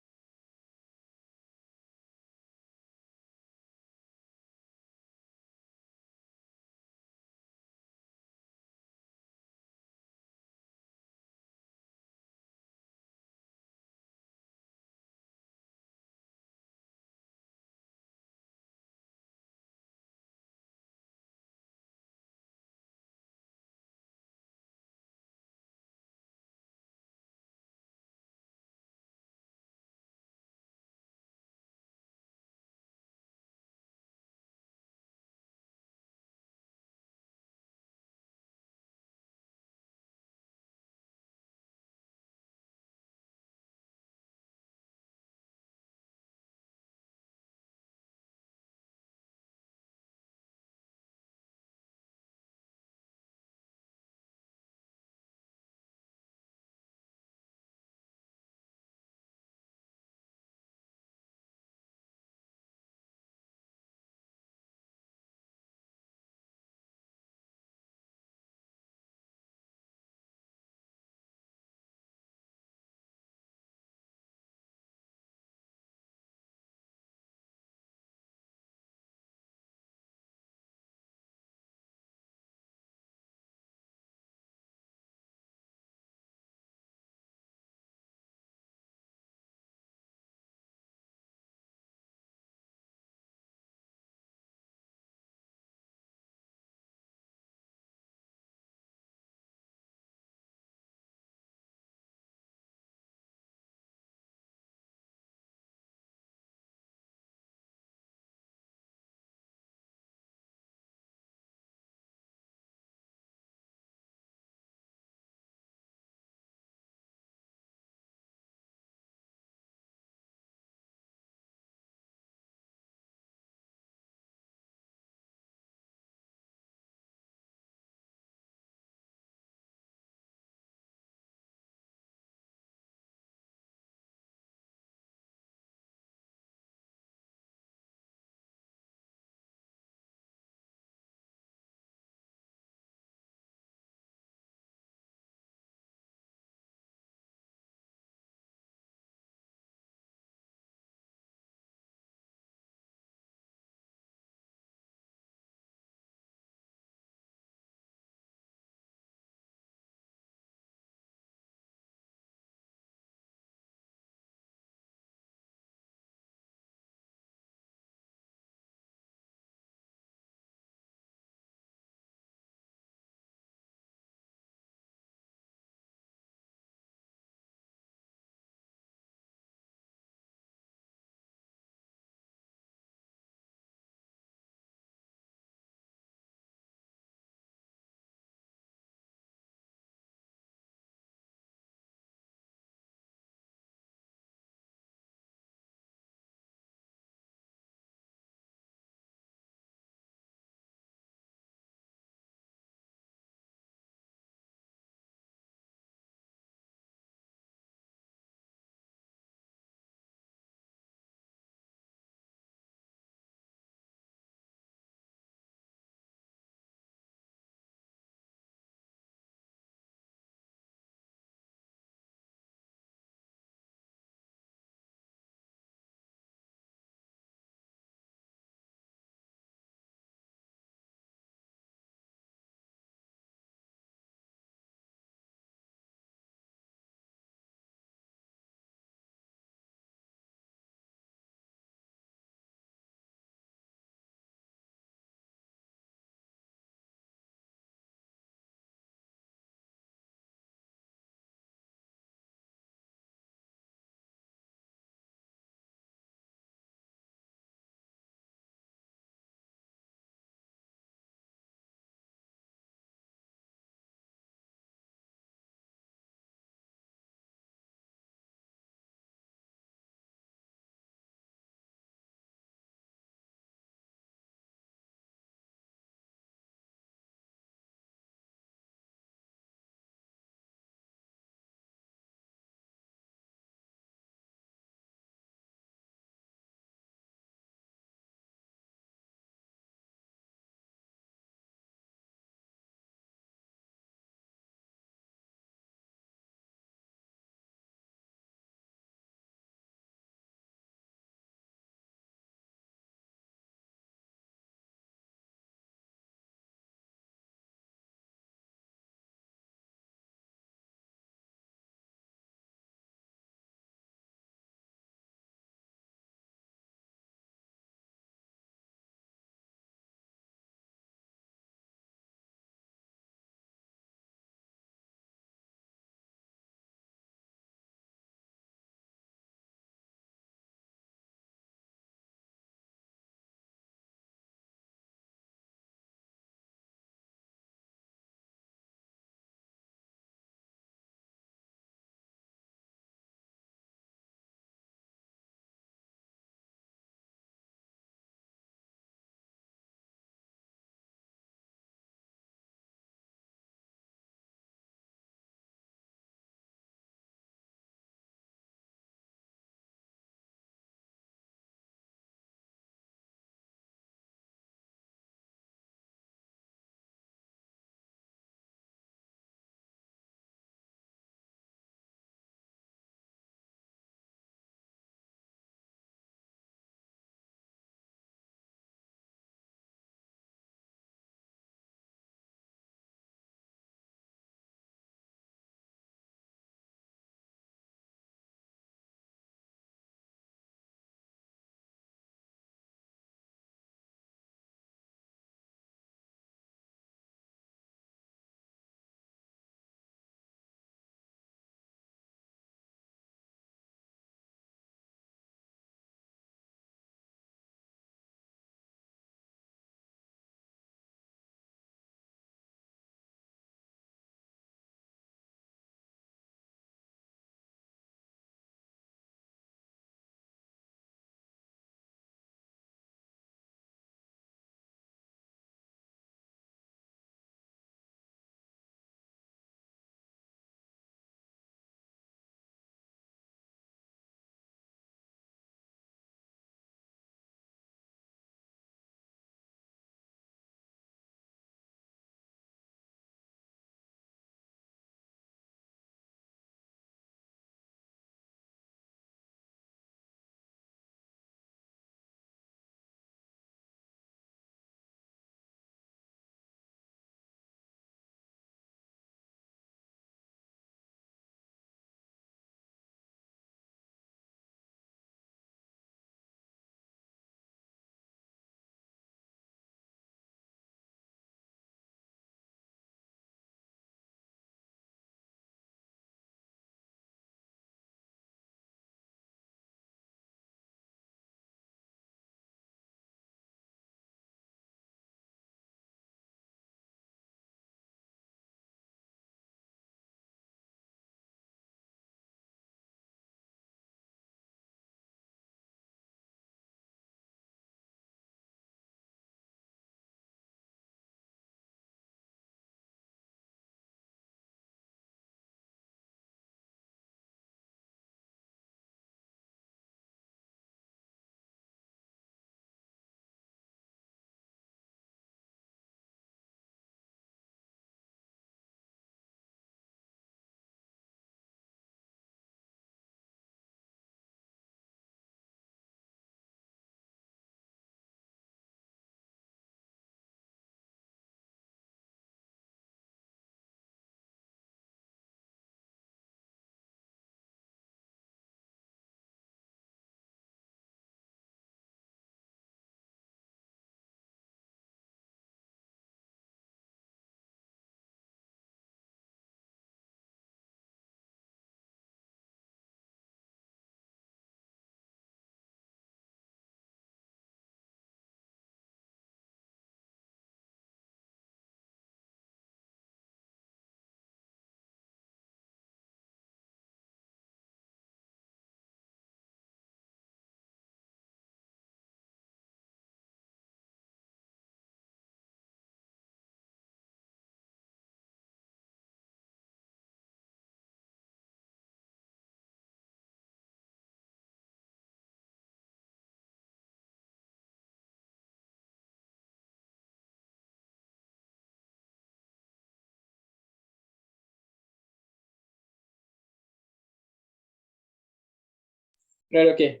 Right, okay.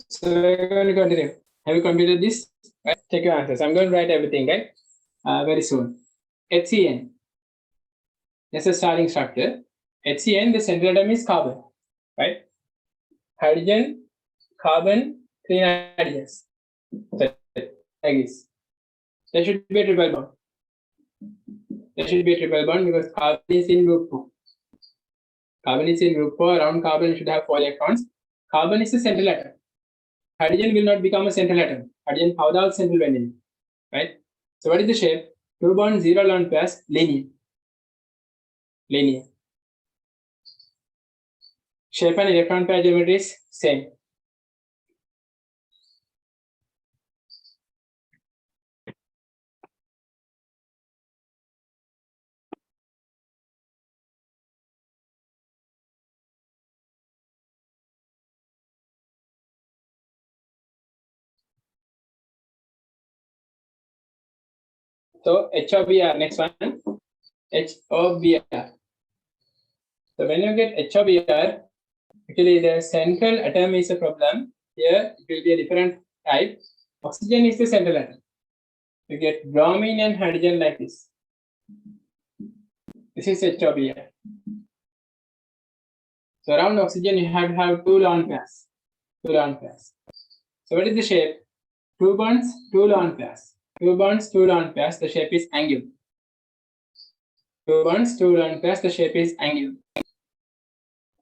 So we're going to continue. Have you completed this? Right, check your answers. I'm going to write everything, right? Very soon. HCN. That's a starting structure. HCN, the central atom is carbon, right? Hydrogen, carbon, 3 hydrogens. So, like this. There should be a triple bond. There should be a triple bond because carbon is in group 4. Carbon is in group 4. Around carbon, you should have 4 electrons. Carbon is the central atom. Hydrogen will not become a central atom. Hydrogen powder out central vanillin, right? So what is the shape? 2 bond 0 lone pairs, linear. Linear. Shape and electron pair geometry is same. So HOBr, next one. HOBr. So when you get HOBr, actually the central atom is a problem. Here it will be a different type. Oxygen is the central atom. You get bromine and hydrogen like this. This is HOBr. So around oxygen you have to have 2 lone pairs. 2 lone pairs. So what is the shape? 2 bonds, 2 lone pairs. 2 bonds, 2 lone pairs. The shape is angular. 2 bonds, 2 lone pairs. The shape is angular.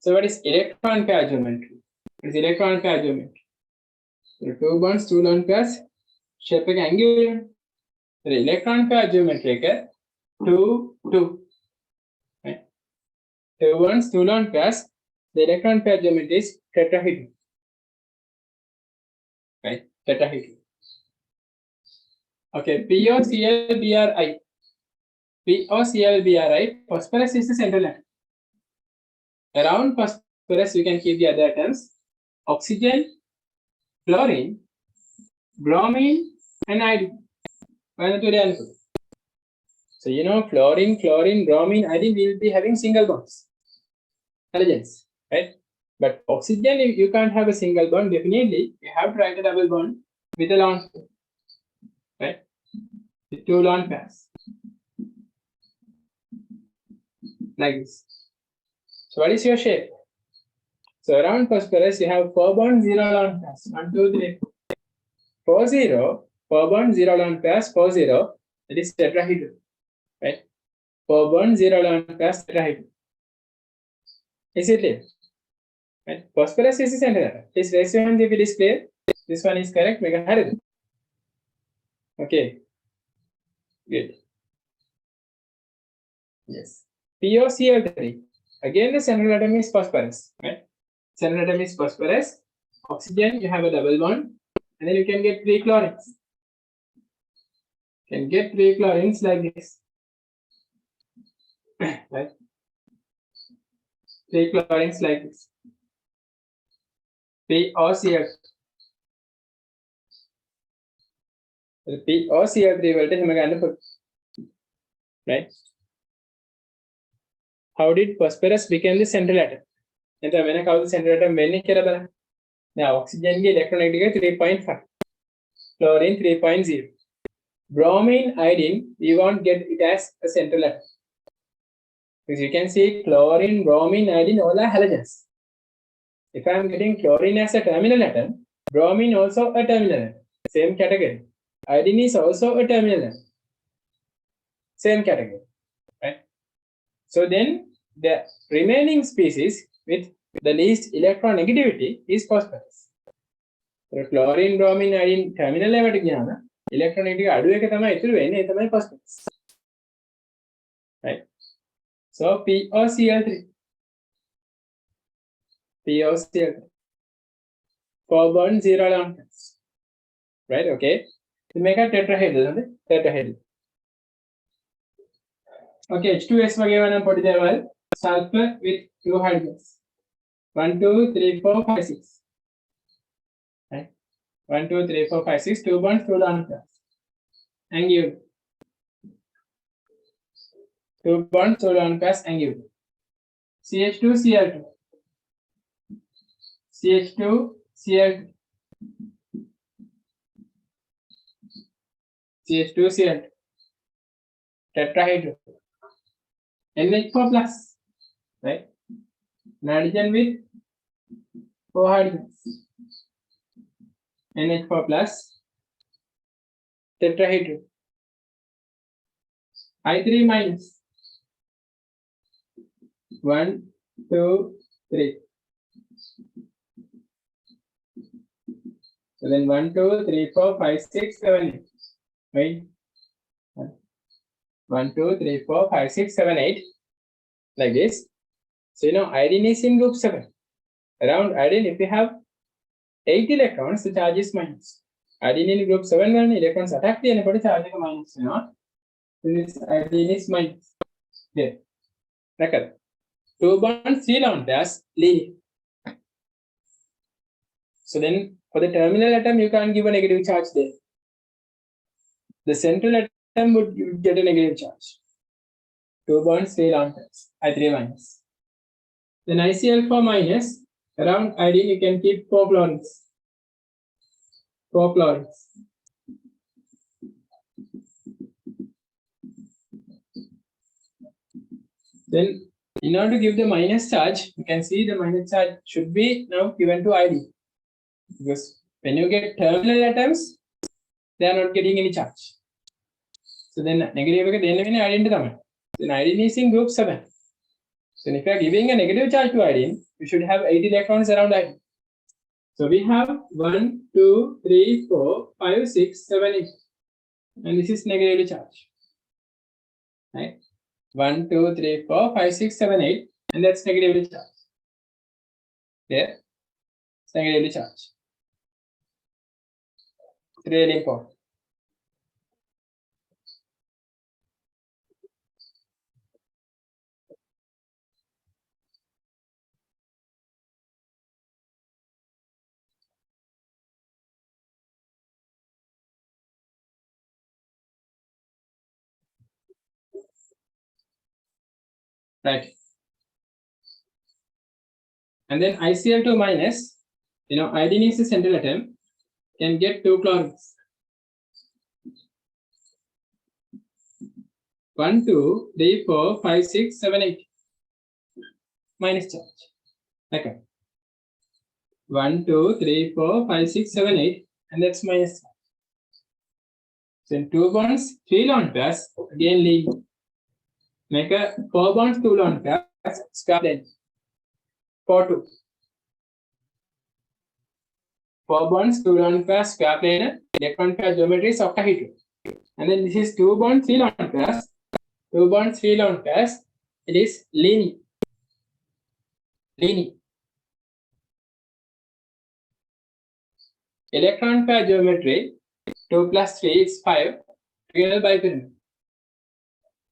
So what is electron pair geometry? What is electron pair geometry? So 2 bonds, 2 lone pairs. Shape is angular. So electron pair geometry is 2, 2. Right? 2 bonds, 2 lone pairs. The electron pair geometry is tetrahedral. Right? Tetrahedral. Okay, POClBri. POClBri, phosphorus is the central atom. Around phosphorus, you can keep the other atoms: oxygen, fluorine, bromine, and iodine. So you know fluorine, bromine, iodine will be having single bonds, halogens, right? But oxygen, you can't have a single bond. Definitely, you have to write a double bond with a lone pair, right? With 2 lone pairs, like this. So what is your shape? So around phosphorus, you have 4 bonds, 0 lone pairs. 1, 2, 3, 4, 0. 4 bonds, 0 lone pairs, 4, 0. That is tetrahedral, right? 4 bonds, 0 lone pairs, tetrahedral. Is it clear? Right? Phosphorus is the central atom. Please raise your hand if it is clear. This one is correct. Make a hurry. Okay. Good. Yes. POCl3. Again, the central atom is phosphorus. Right? Central atom is phosphorus. Oxygen, you have a double bond. And then you can get 3 chlorines. You can get 3 chlorines like this. Right? 3 chlorines like this. POCl. POCl3 voltage, right? How did phosphorus become the central atom? And when how the central atom when now oxygen electronegativity 3.5, fluorine 3.0, bromine, iodine, we won't get it as a central atom. Because you can see chlorine, bromine, iodine, all are halogens. If I am getting chlorine as a terminal atom, bromine also a terminal atom, same category. Iodine is also a terminal atom, same category, right? So then the remaining species with the least electronegativity is phosphorus. So chlorine, bromine, iodine terminal එකට ගියාම electronegativity අඩු එක තමයි ඉතුරු වෙන්නේ, ඒ තමයි phosphorus. Right? So POCl3. POCl3. 4 bond 0 lone pairs. Right? Okay. We make a tetrahedral. Tetrahedral. Okay, H2S වගේ වනම් පොඩි දේවල් sulfur with 2 hydrogens. 1, 2, 3, 4, 5, 6. Right? 1, 2, 3, 4, 5, 6. 2 bonds, 2 lone pairs. Angular. 2 bonds, 2 lone pairs, angular. CH2, Cl2. CH2, Cl, CH2, Cl, tetrahedral, NH4 plus, right? Nitrogen with 4 hydrogens, NH4 plus, tetrahedral, I3 minus, 1, 2, 3. So then 1, 2, 3, 4, 5, 6, 7, 8. Right? 1, 2, 3, 4, 5, 6, 7, 8. Like this. So iodine is in group 7. Around iodine, if you have 8 electrons, the charge is minus. Iodine in group 7 when electrons attack the anybody charge is minus. So this iodine is minus. There. Record. 2 bonds, 3 lone pairs, linear. So then for the terminal atom, you can't give a negative charge there. The central atom would get a negative charge. 2 bonds, 3 lone pairs, I3 minus. Then ICl4 minus, around iodine you can keep 4 chlorines. 4 chlorines. Then in order to give the minus charge, you can see the minus charge should be now given to iodine. Because when you get terminal atoms, they are not getting any charge. So then negative iodine. Then iodine is in group 7. So if you are giving a negative charge to iodine, you should have 8 electrons around iodine. So we have 1, 2, 3, 4, 5, 6, 7, 8. And this is negatively charged. Right? 1, 2, 3, 4, 5, 6, 7, 8. And that's negatively charged. There. It's negatively charged. It's really important. Right. And then ICl2 minus, iodine is the central atom, can get 2 chlorines. 1, 2, 3, 4, 5, 6, 7, 8. Minus charge. Okay. 1, 2, 3, 4, 5, 6, 7, 8. And that's minus charge. So in 2 bonds, 3 lone pairs, again leave. Make a 4 bonds, 2 lone pairs, scrap length. 4, 2. 4 bonds, 2 lone pairs, scrap lane, electron pair geometry is octahedral. And then this is 2 bonds, 3 lone pairs. 2 bonds, 3 lone pairs. It is linear. Linear. Electron pair geometry, 2 plus 3 is 5. Trigonal bipyramid.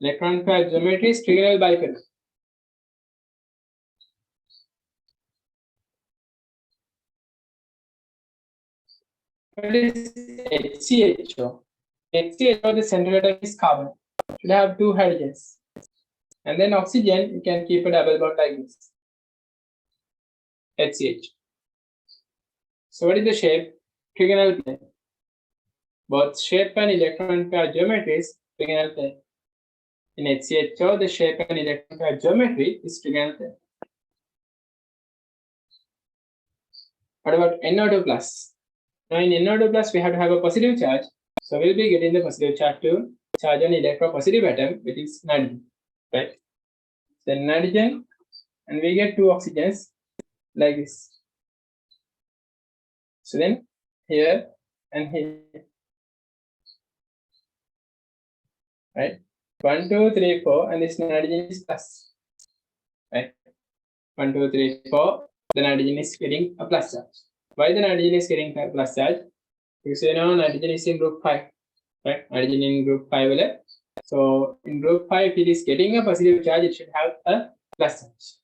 Electron pair geometry is trigonal bipyramid. What is HCHO? HCHO, the central atom is carbon. Should have 2 hydrogens. And then oxygen, you can keep a double bond like this. HCH. So what is the shape? Trigonal plane. Both shape and electron pair geometry is trigonal plane. In HCHO, the shape and electron pair geometry is trigonal plane. What about NO2 plus? Now in NO2 plus, we have to have a positive charge. So we'll be getting the positive charge to charge an electropositive atom, which is nitrogen, right? Then nitrogen, and we get 2 oxygens like this. So then here and here, right? 1, 2, 3, 4, and this nitrogen is plus, right? 1, 2, 3, 4. The nitrogen is getting a plus charge. Why the nitrogen is getting a plus charge? Because nitrogen is in group 5, right? Nitrogen in group 5. So in group 5, if it is getting a positive charge, it should have a plus charge.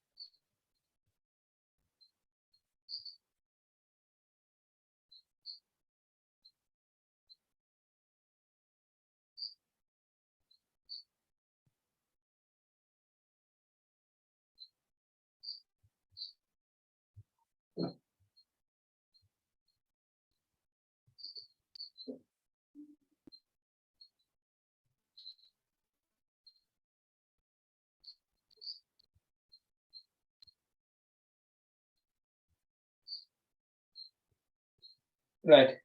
Right.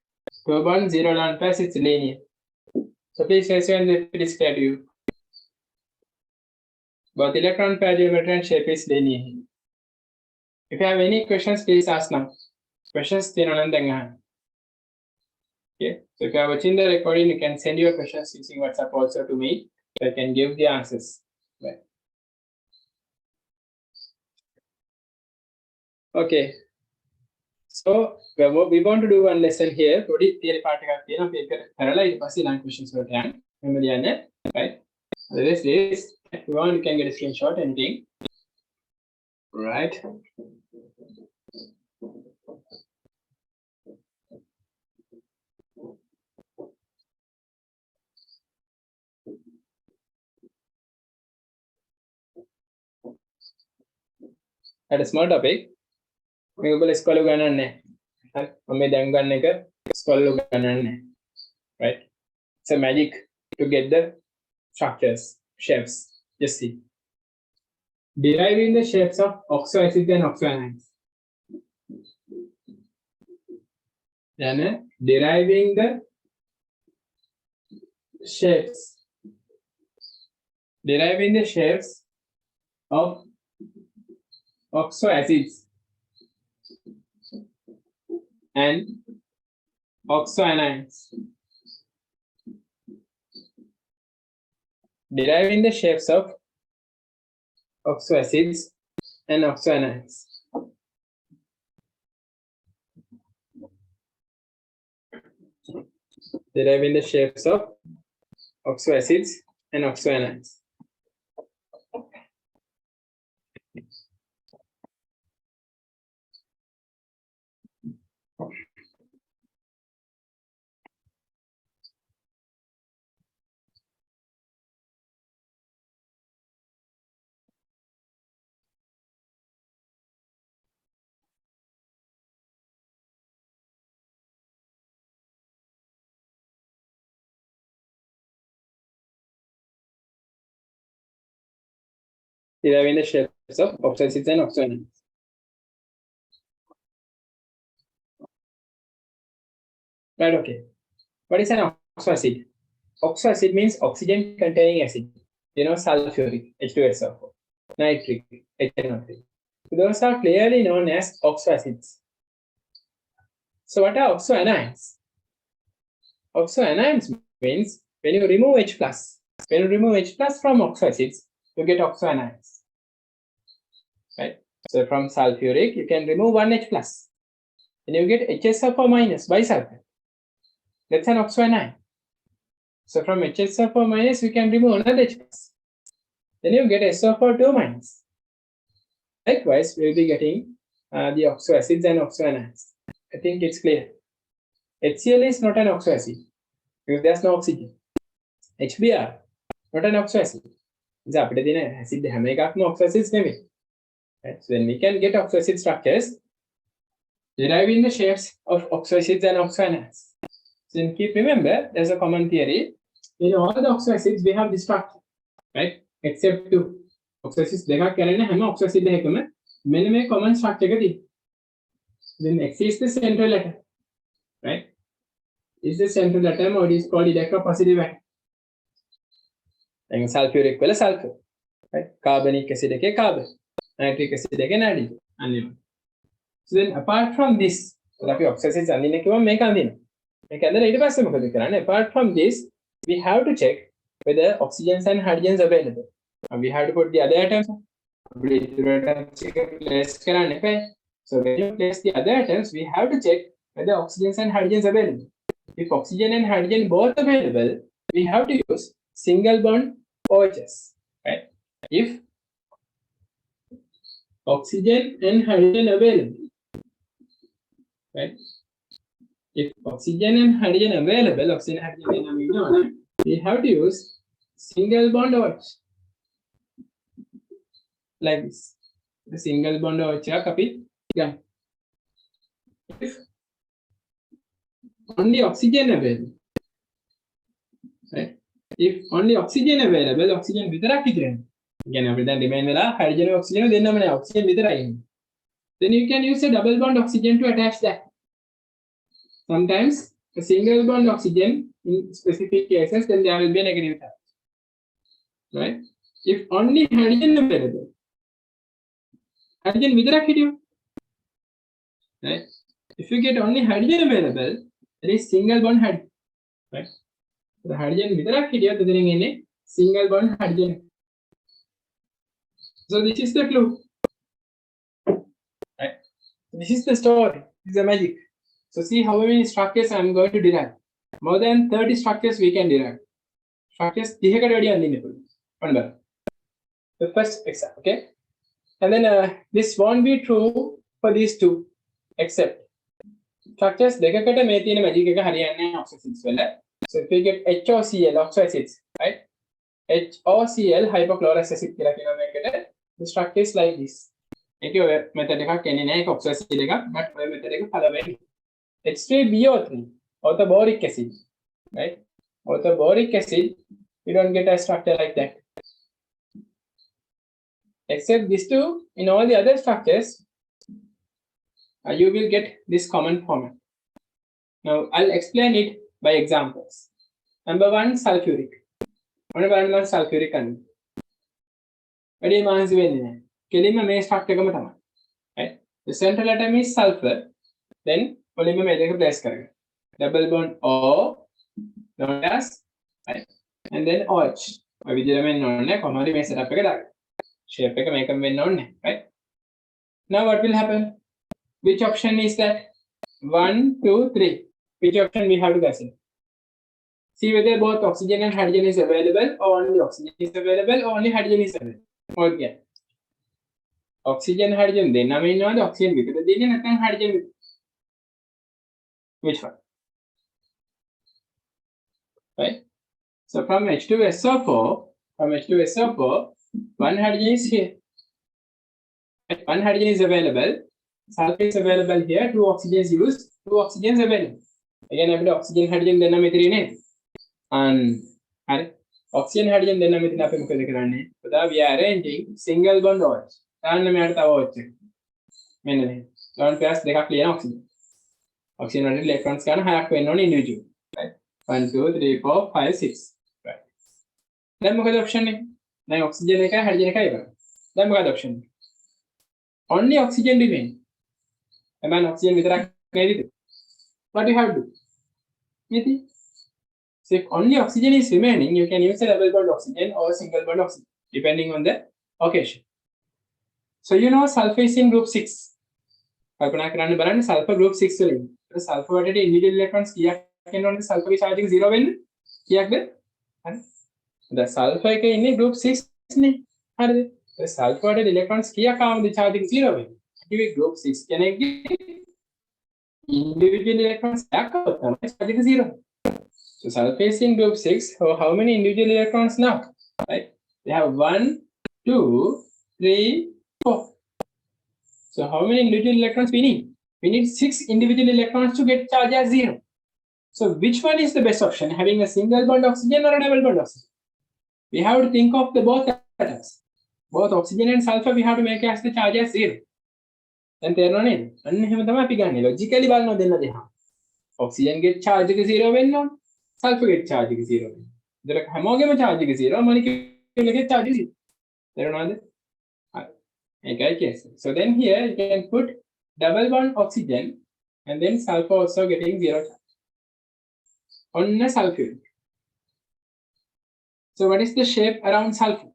2 bond, 0 Dulan plus, it's linear. So please raise your hand if it is clear to you. Both electron pair geometry and shape is linear. If you have any questions, please ask now. Questions, okay. So if you are watching the recording, you can send your questions using WhatsApp also to me. So I can give the answers. Right. Okay. So we want to do one lesson here. Theory part parallel questions right? This if you want, you can get a screenshot, anything. Right. At a small topic, we will school right? It's a magic to get the structures, shapes. Just see. Deriving the shapes of oxoacids and oxoanions. Then deriving the shapes. Deriving the shapes of oxoacids and oxoanions. Deriving the shapes of oxoacids and oxoanions. Deriving the shapes of oxoacids and oxoanions. Deriving the shapes of oxoacids and oxoanions. Right, okay. What is an oxoacid? Oxoacid means oxygen containing acid. You know, sulfuric, H2SO4, nitric, HNO3. Those are clearly known as oxoacids. So what are oxoanions? Oxoanions means when you remove H plus, from oxoacids, you get oxoanions. Right? So from sulfuric, you can remove one H plus. Then you get HSO4 minus bisulfate. That's an oxoanion. So from HSO4 minus, we can remove another H plus. Then you get SO4 2 minus. Likewise, we will be getting the oxoacids and oxoanions. I think it's clear. HCl is not an oxoacid because there's no oxygen. HBr, not an oxoacid. So acid oxoacids. Right? So then we can get oxoacid structures deriving the shapes of oxoacids and oxoanions. So then keep remember, there's a common theory. In all the oxoacids, we have this structure, right? Except two. Oxoacids දෙකක් කරන්නේ හැම oxoacid එකකම මෙන්න මේ common structure එක තියෙනවා. Then X is the central atom, right? Is the central atom or it is called electropositive atom. Then sulfuric වල sulfur, right? Carbonic acid එකේ carbon, nitric acid එකේ nitrogen. So then apart from this, අපි oxoacids අඳින්න කිව්වම මේක අඳිනවා. මේක ඇඳලා ඊට පස්සේ මොකද කරන්නේ? Apart from this, we have to check whether oxygens and hydrogens available. And we have to put the other atoms. So when you place the other atoms, we have to check whether oxygens and hydrogens available. If oxygen and hydrogen both available, we have to use single bond OHs. Right? If oxygen and hydrogen available, right? If oxygen and hydrogen available, oxygen and hydrogen, we have to use single bond OH. Like this. The single bond OH copy. Yeah. If only oxygen available, right? If only oxygen available, oxygen විතරක් ඉතිරෙනවා. කියන්නේ අපිට දැන් remain වෙලා hydrogen oxygen දෙන්නම නෑ, oxygen විතරයි ඉන්නේ. Then you can use a double bond oxygen to attach that. Sometimes a single bond oxygen in specific cases, then there will be a negative charge. Right? If only hydrogen available, hydrogen විතරක් හිටියෝ. Right? If you get only hydrogen available, there is single bond hydrogen. Right? The hydrogen විතරක් හිටියොත් එතනින් එන්නේ single bond hydrogen. So this is the clue. Right? This is the story. This is the magic. So see how many structures I am going to derive. More than 30 structures we can derive. Structures 30කට වැඩි අඳින්න පුළුවන්. ඔන්න බලන්න. The first example, okay? And then this won't be true for these two, except structures දෙකකට මේ තියෙන magic එක හරියන්නේ නැහැ oxacids වල. So if we get HOCl oxacids, right? HOCl hypochlorous acid කියලා කියන මේකට the structure is like this. ඒකේ ඔය method එකක් එන්නේ නැහැ ඒක oxacid එකක් but ඔය method එක පළවෙනි. H3BO3 orthoboric acid, right? Orthoboric acid, you don't get a structure like that. Except these two, in all the other structures, you will get this common format. Now, I'll explain it by examples. Number one, sulfuric. One sulfuric acid. What do you mean? Kelima may structure kama tama. Right? The central atom is sulfur. Then polymer में लेकर place करेंगे. Double bond O, known as, right? And then OH. अभी जरा मैं known है, हमारी में setup पे डाल. Shape पे make them known है, right? Now what will happen? Which option is that? 1, 2, 3. Which option we have to guess it? See whether both oxygen and hydrogen is available, or only oxygen is available, or only hydrogen is available. Okay. Oxygen, hydrogen. Then I mean not oxygen because then nothing hydrogen. Which one? Right? So from H2SO4, one hydrogen is here. One hydrogen is available. Sulfur is available here. 2 oxygens used. 2 oxygens available. Again, every oxygen hydrogen then I'm and oxygen hydrogen then I'm we are arranging single bond OH. And I'm at OH. Don't pass the clear oxygen. Oxygen electrons can have to non individual. Right? 1, 2, 3, 4, 5, 6. Right. Then what option? Then oxygen hydrogen. Then what option? Only oxygen remain. A man oxygen with what do you have to do? So if only oxygen is remaining, you can use a double bond oxygen or single bond oxygen, depending on the occasion. So you know sulfur is in group 6. Sulfur group 6. Sulfur individual electrons can sulfur charging 0 when the sulfur in group 6. The sulfur electrons charging 0 when group 6 can individual electrons charging 0. So sulfur is in group 6. So how many individual electrons now? Right? They have 1, 2, 3, 4. So how many individual electrons we need? We need 6 individual electrons to get charge as 0. So which one is the best option? Having a single bond oxygen or a double bond oxygen? We have to think of the both atoms. Both oxygen and sulfur we have to make as the charge as 0. Then there no need. Logically, oxygen get charge 0 when no. Sulfur get charge 0. There are homogamy charge 0. Molecule get charge 0. There are no. Okay, so then here you can put double bond oxygen and then sulfur also getting 0 charge on a sulfur. So what is the shape around sulfur?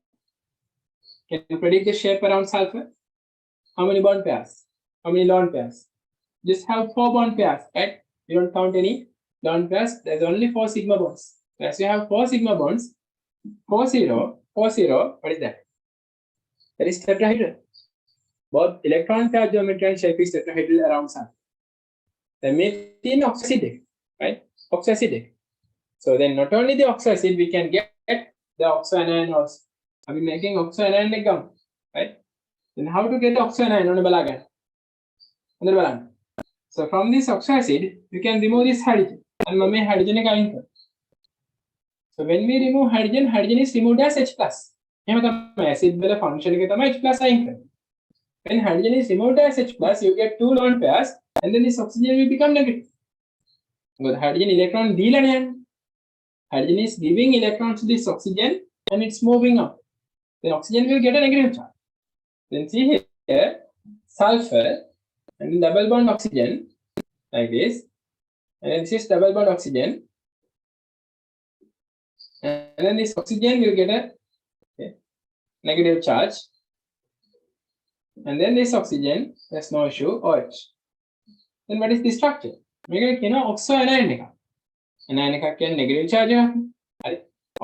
Can you predict the shape around sulfur? How many bond pairs? How many lone pairs? Just have 4 bond pairs, right? You don't count any lone pairs. There's only 4 sigma bonds. So as you have 4 sigma bonds, 4, 0, 4, 0, what is that? That is tetrahedral. Both electron pair geometry and shape is tetrahedral around sulfur. Then methane oxacidic, right? Oxacidic. So then not only the oxacid, we can get the oxoanion also. Are we making oxoanion again, right? Then how to get the oxoanion on the balagan? So from this oxacid, you can remove this hydrogen and hydrogen again. So when we remove hydrogen, hydrogen is removed as H+. Acid function H+. When hydrogen is removed as H+, you get 2 lone pairs and then this oxygen will become negative. the hydrogen electron Dulan. Hydrogen is giving electrons to this oxygen and it's moving up. Then oxygen will get a negative charge. Then see here, sulfur and double bond oxygen like this. And then this is double bond oxygen. And then this oxygen will get a negative charge. And then this oxygen, there's no issue, OH. Then what is the structure? මේකට කියනවා oxo anion එකක්. Anion එකක් කියන්නේ negative charge එකක්. හරි.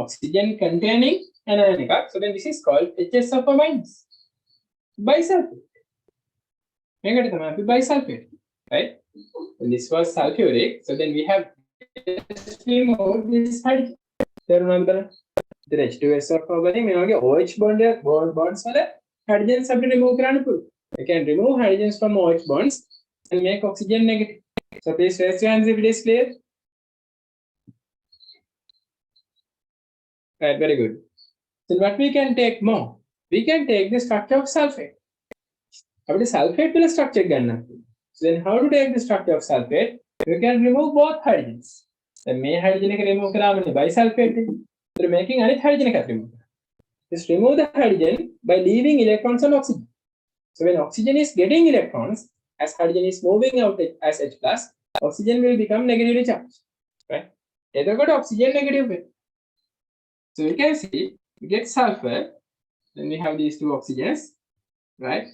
Oxygen containing anion එකක්. So then this is called HSO4 minus. Bisulfate. මේකට තමයි අපි bisulfate. Right? And this was sulfuric. So then we have removed this hydrogen. තේරුණාද බලන්න? ඉතින් H2SO4 වලින් මේ වගේ OH bonds වල hydrogens අපිට remove කරන්න පුළුවන්. We can remove hydrogens from OH bonds and make oxygen negative. So please raise your hands if it is clear. Right, very good. So what we can take more? We can take the structure of sulfate. අපිට sulfate වල structure ගන්න. So then how to take the structure of sulfate? You can remove both hydrogens. Then මේ hydrogen එක remove කරාමනේ bisulfate එක. So making අනිත් hydrogen එකක් remove. Just remove the hydrogen by leaving electrons on oxygen. So when oxygen is getting electrons, as hydrogen is moving out as H plus, oxygen will become negatively charged. Right? එතකොට oxygen negative way. So you can see we get sulfur, then we have these two oxygens, right?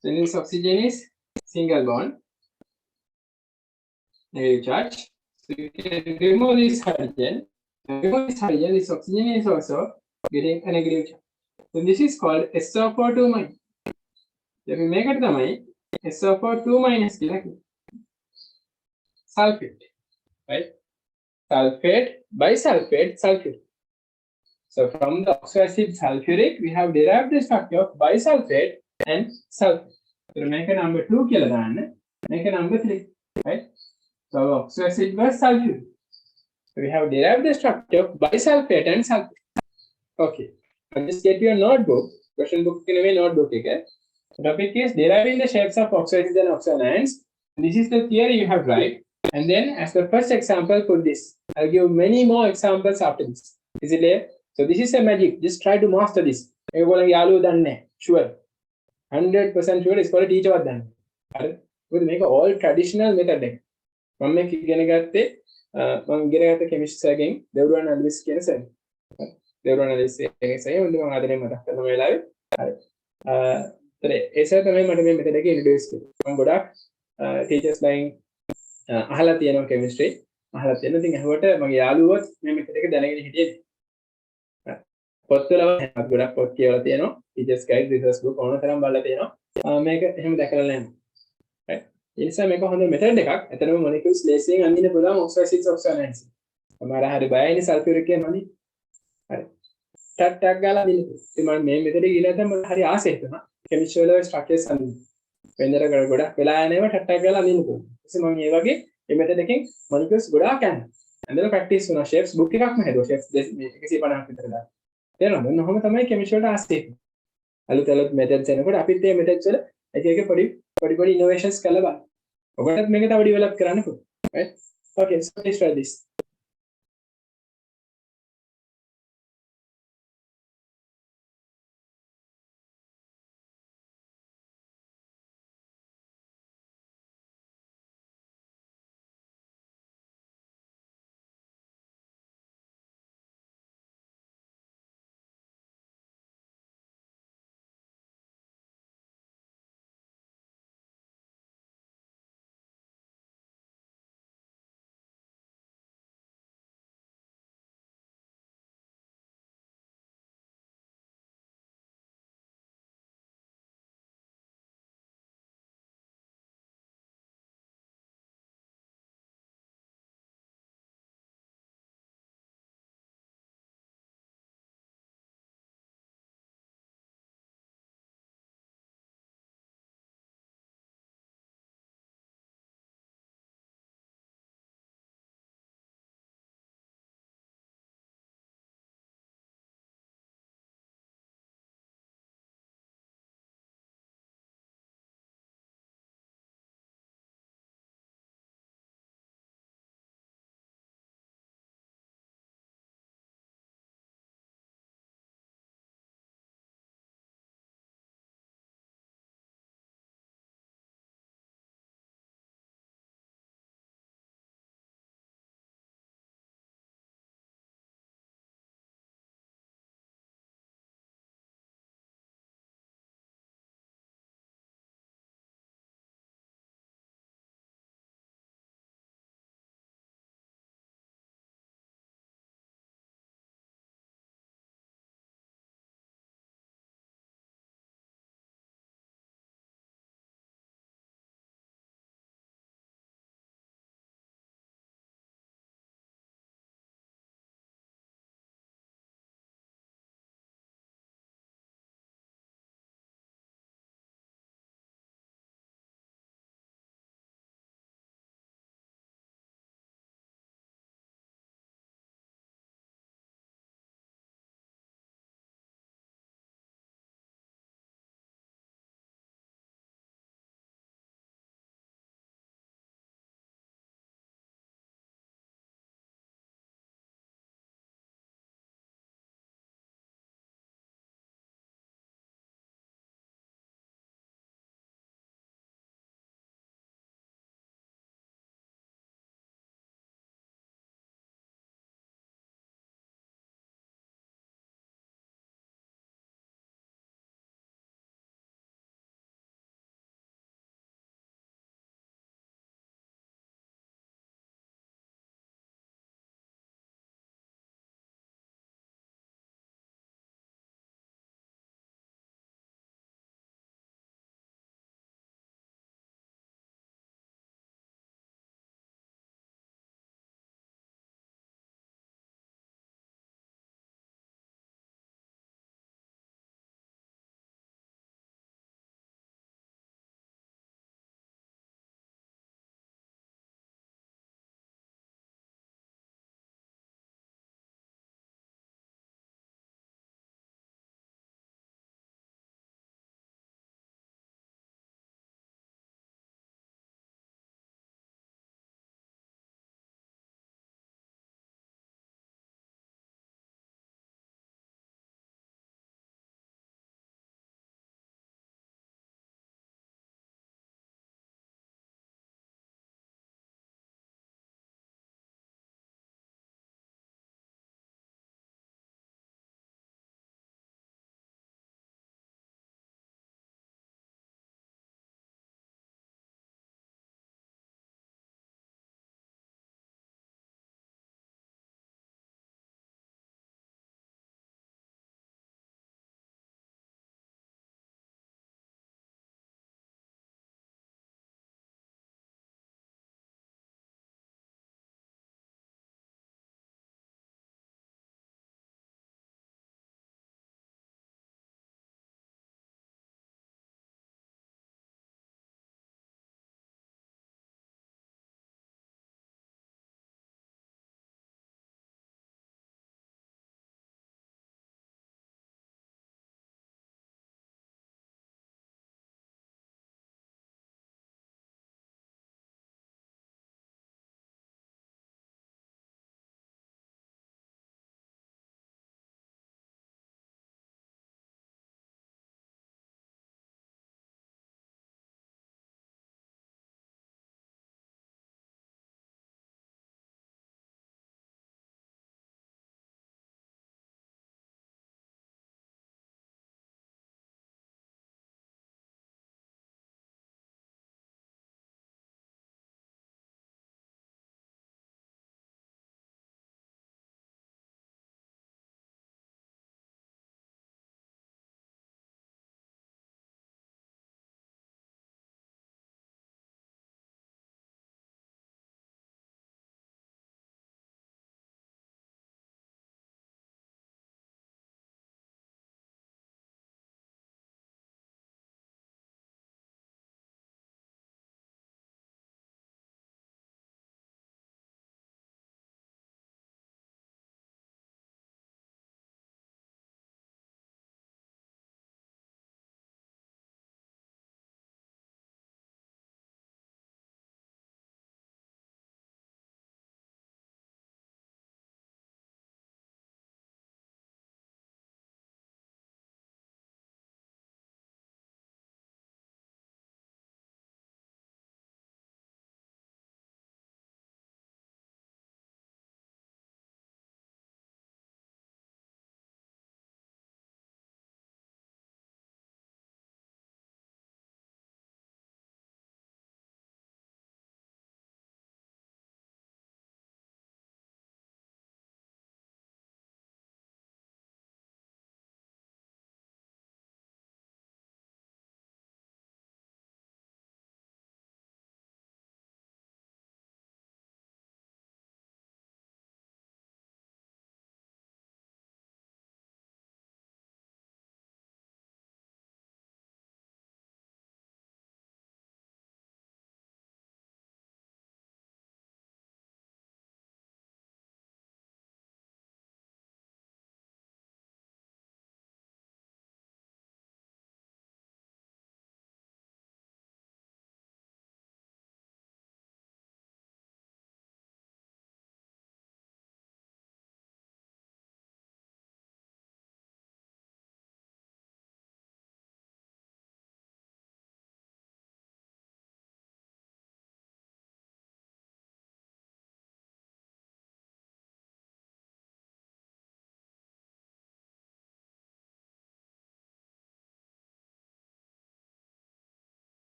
So this oxygen is single bond, negative charge. So you can remove this hydrogen. Remove this hydrogen, this oxygen is also getting a negative charge. So this is called SO4 2 minus. If we make it SO4 2 minus sulfate, right? Sulfate, bisulfate, sulfuric. So from the oxoacid sulfuric, we have derived the structure of bisulfate and sulfate. So make a number 2 kilodan, make a number 3, right? So oxoacid was sulfuric. So we have derived the structure of bisulfate and sulfate. Okay. Now just get your notebook, question book in a way notebook. Okay? The topic is deriving the shapes of oxoacids and oxoanions. This is the theory you have right. And then as the first example, put this. I'll give many more examples after this. Is it clear? So this is a magic. Just try to master this. Sure. 100% sure it's called teacher. We'll make all traditional method. මම මේක ඉගෙන ගත්තේ chemistry එකෙන් දෙවුරුවන් අලිස් කියන sir. දෙවුරුවන් අලිස් එකේ sir උන්ට මම ආදරෙන් මතක් කරන වෙලාවේ හරි. ඒ සර් තමයි මට මේ මෙතන එක ඉන්ට්‍රොඩියුස් කරේ. මම ගොඩක් ටීචර්ස් ලයින් අහලා තියෙනවා chemistry. අහලා තියෙන ඉතින් අහුවට මගේ යාළුවෝත් මේ මෙතන එක දැනගෙන හිටියේ. පොත්වල ගොඩක් පොත් කියවලා තියෙනවා. ටීචර්ස් ගයිඩ් රිසර්ච් බුක් ඕන තරම් බලලා තියෙනවා. මේක එහෙම දැකලා නැහැ. right? ඒ නිසා මේක හොඳ මෙතඩ් එකක්. ඇත්තටම මොලිකියුල්ස් ලේසියෙන් අඳින්න පුළුවන් oxoacids oxoanions. සමහර හරි බයයිනේ සල්ෆියුරික් එකේ මදි. හරි. ටක් ගාලා අඳින්න. ඉතින් මම මේ මෙතඩ් එක ගිහලා තමයි හරි ආසෙ හිතුණා. කෙමිස්ට්‍රි වල ස්ට්‍රක්චර්ස් අඳින්න. වෙන්දර ගොඩක් වෙලා යනේම ටක් ගාලා අඳින්න පුළුවන්. ඊට පස්සේ මම මේ වගේ මේ මෙතඩ් එකෙන් මොලිකියුල්ස් ගොඩාක් යනවා. ඇඳලා ප්‍රැක්ටිස් වුණා. ෂේප්ස් බුක් එකක්ම හැදුවා. ෂේප්ස් 150ක් විතර දාලා. තේරෙනවද? ඔන්නෝම තමයි කෙමිස්ට්‍රි වලට ආසෙ. අලුත් මෙතඩ්ස් එනකොට අපිත් මේ මෙතඩ්ස් වල එක එක පොඩි ඉනෝවේෂන්ස් කරලා බලන්න. ඔබටත් මේක තව ඩෙවලොප් කරන්න පුළුවන්. right? Okay, so let's try this.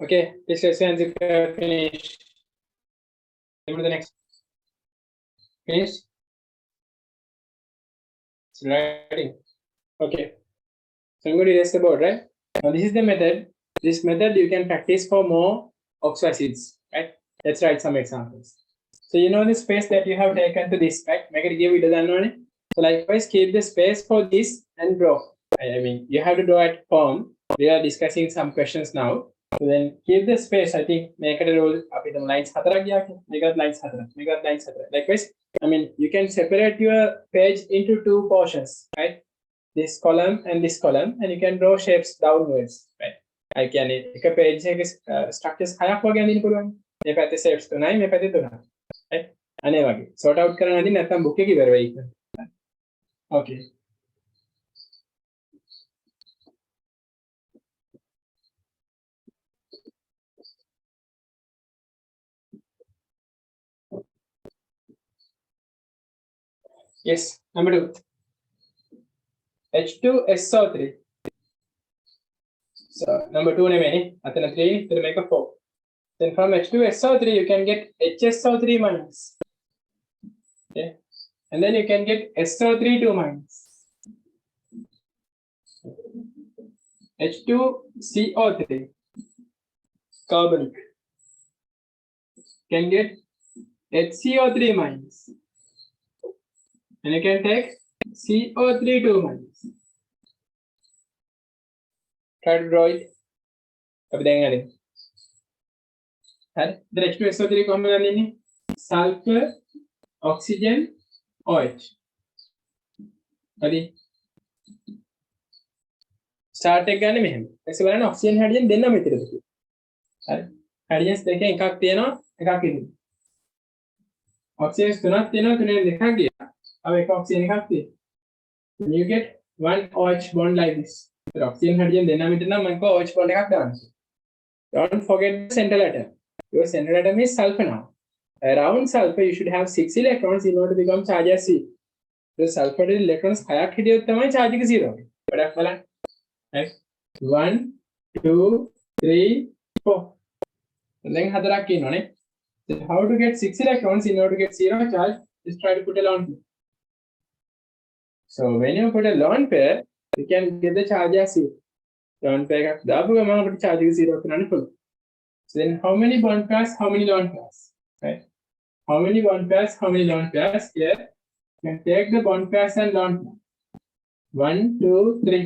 Okay, please raise your hands if you have finished. Go to the next. Finished? It's writing. Okay. So I'm going to erase the board, right? Now this is the method. This method you can practice for more oxo acids, right? Let's write some examples. So you know the space that you have taken to this, right? Make it give it doesn't. So likewise, keep the space for this and draw. I mean, you have to draw at form. We are discussing some questions now. So then keep the space. I think make it a rule up in the lines. Make it lines. Likewise, I mean, you can separate your page into two portions, right? This column and this column, and you can draw shapes downwards, right? I can එක page එකක structures හයක් වගේ අඳින්න පුළුවන්. මේ පැත්තේ shapes තුනයි, මේ පැත්තේ තුනයි. right? අනේ වගේ. sort out කරන්න අදින්න නැත්නම් book එක ඉවර වෙයි. Okay. Yes, number 2. H2SO3. So number 2 නෙමෙයි. අතන 3, then make a 4. Then from H2SO3 you can get HSO3 minus. Okay. And then you can get SO3 2 minus. H2CO3 carbonic can get HCO3 minus, and you can take CO3 2 minus. Try to draw it. අපි දැන් හරි. දැන් H2SO3 කොහොමද ගන්නේ? Sulfur, oxygen, OH. හරි. Start එක ගන්න මෙහෙම. ඊට බලන්න oxygen hydrogen දෙන්නම විතරද කියලා. හරි. hydrogens දෙකෙන් එකක් තියෙනවා, එකක් ඉන්නේ. Oxygens තුනක් තියෙනවා, තුනෙන් දෙකක් ගියා. अब एक oxygen එකක් තියෙනවා. You get one OH bond like this. So oxygen hydrogen දෙන්නම විතර නම් මම OH bond එකක් දාන්න. Don't forget the central atom. Your central atom is sulfur now. Around sulfur, you should have 6 electrons in order to become charge as C. So sulfur electrons හයක් හිටියොත් තමයි charge එක 0 වෙන්නේ. ගොඩක් බලන්න. Right? 1, 2, 3, 4. දැන් හතරක් ඉන්නෝනේ. So how to get 6 electrons in order to get 0 charge? Just try to put a lone pair. So when you put a lone pair, you can get the charge as 0. Lone pair එකක් දාපු ගමන් අපිට charge එක 0 කරන්න පුළුවන්. So then how many bond pairs, how many lone pairs? Right? How many bond pairs, how many lone pairs? Here, you can take the bond pairs and lone pairs. 1, 2, 3.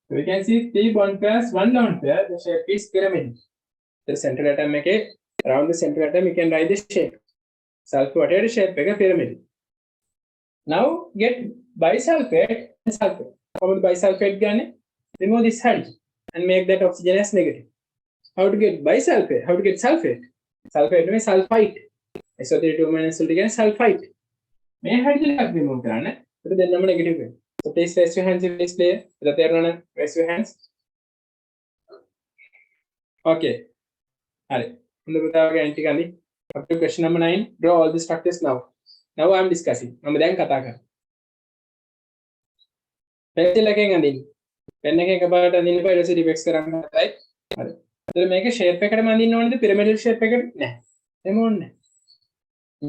So we can see 3 bond pairs, 1 lone pair. The shape is pyramid. The central atom එකේ around the central atom you can write the shape. Sulfur water shape එක pyramid. Now get bisulfate and sulfate. කොහොමද bisulfate ගන්නෙ? Remove this hydrogen and make that oxygen as negative. How to get bisulfate? How to get sulfate? Sulfate means sulfite. SO3 2 minus වලට කියන්නේ sulfite. මේ hydrogen එකක් remove කරන්න. ඒක දෙන්නම negative වෙනවා. So please raise your hands if it's clear. If තේරුණා නම් raise your hands. Okay. හරි. හොඳ පුතාවගේ අයින් ටික අඳි. Up to question number 9. Draw all the structures now. Now I am discussing. මම දැන් කතා කරනවා. pencil එකෙන් අඳින්න. pen එකෙන් එකපාරට අඳින්න එපා. ඊට පස්සේ රිපෙක්ස් කරන්න. right? හරි. එතකොට මේක shape එකකටම අඳින්න ඕනේද? pyramidal shape එකට? නැහැ. එහෙම ඕනේ නැහැ.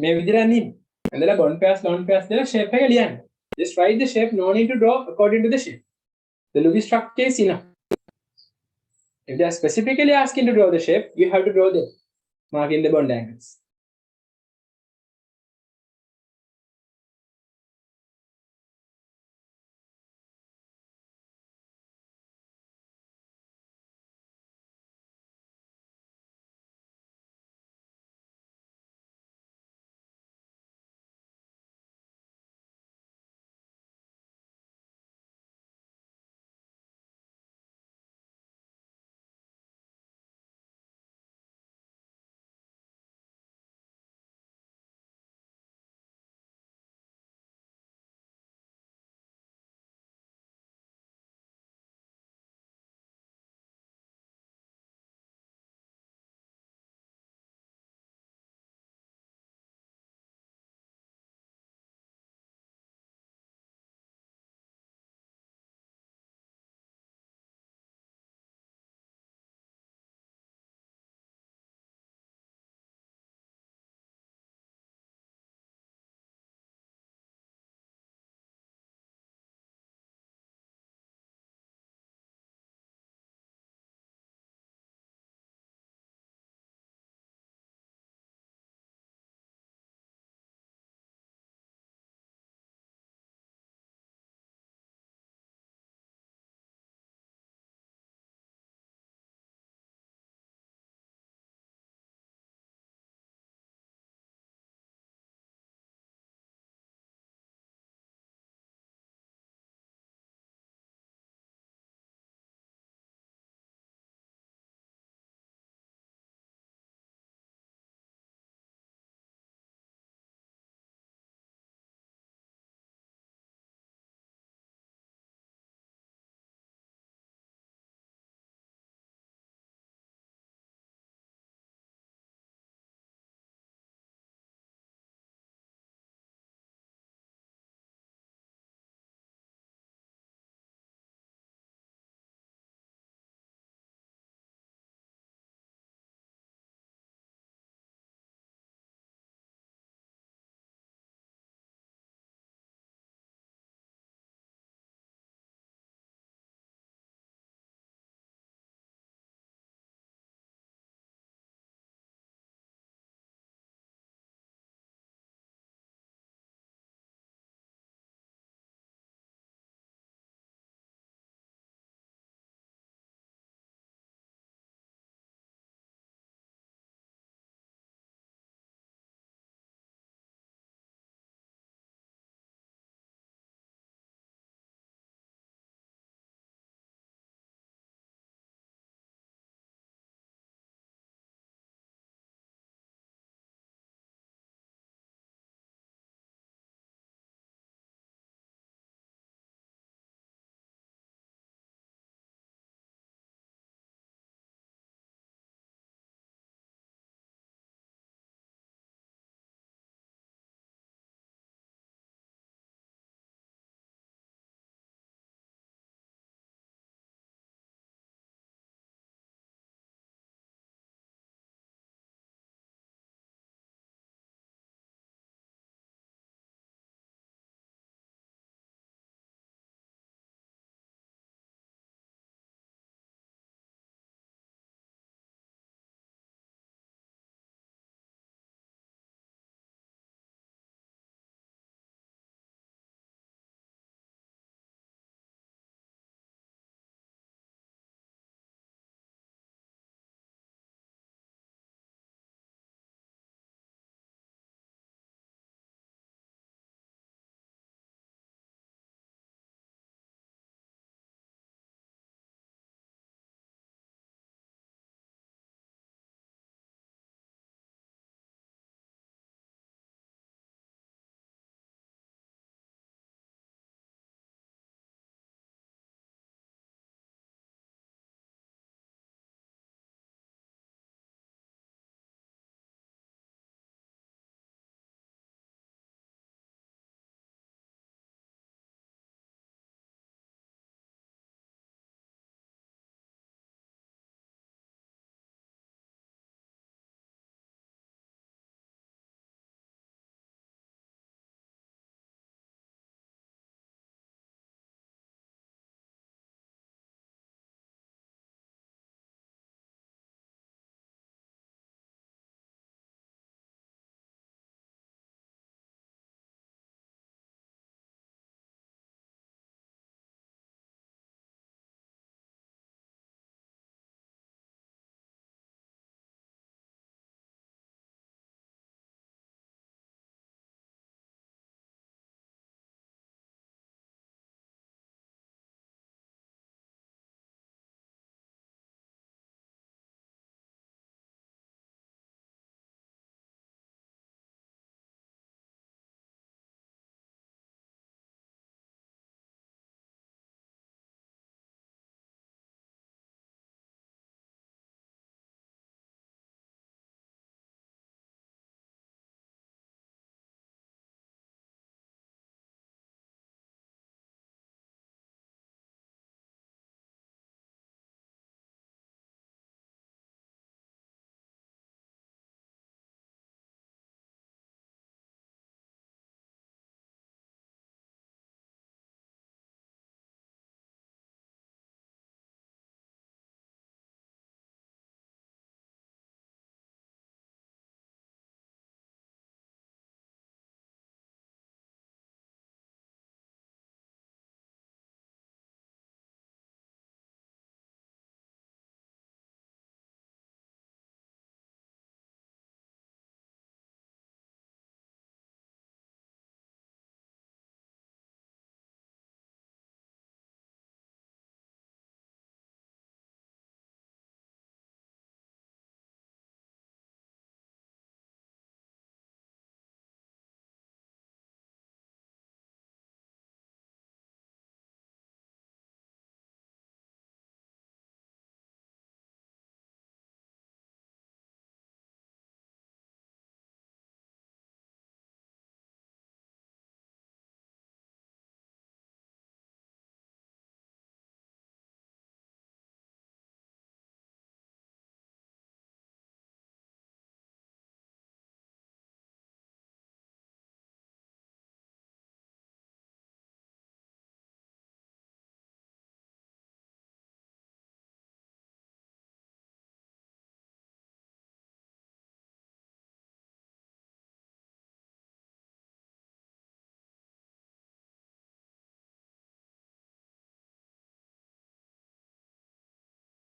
මේ විදිහට අඳින්න. ඇඳලා bond pairs, lone pairs දාලා shape එක ලියන්න. Just write the shape. No need to draw according to the shape. The Lewis structure is enough. If they are specifically asking to draw the shape, you have to draw them, marking the bond angles.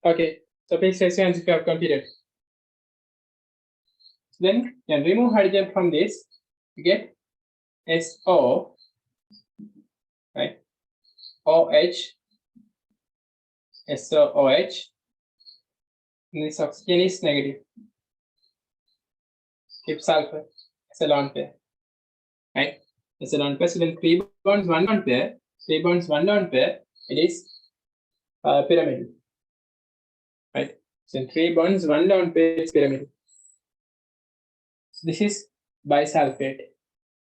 Okay, so please raise your hands if you have completed. Then you can remove hydrogen from this. You get SO, right? OH, SOOH. And this oxygen is negative. Keep sulfur as a lone pair, right? As a lone pair, so then 3 bonds, 1 lone pair, 3 bonds, 1 lone pair, it is pyramidal, right? So 3 bonds, 1 lone pair is pyramidal. So this is bisulfate.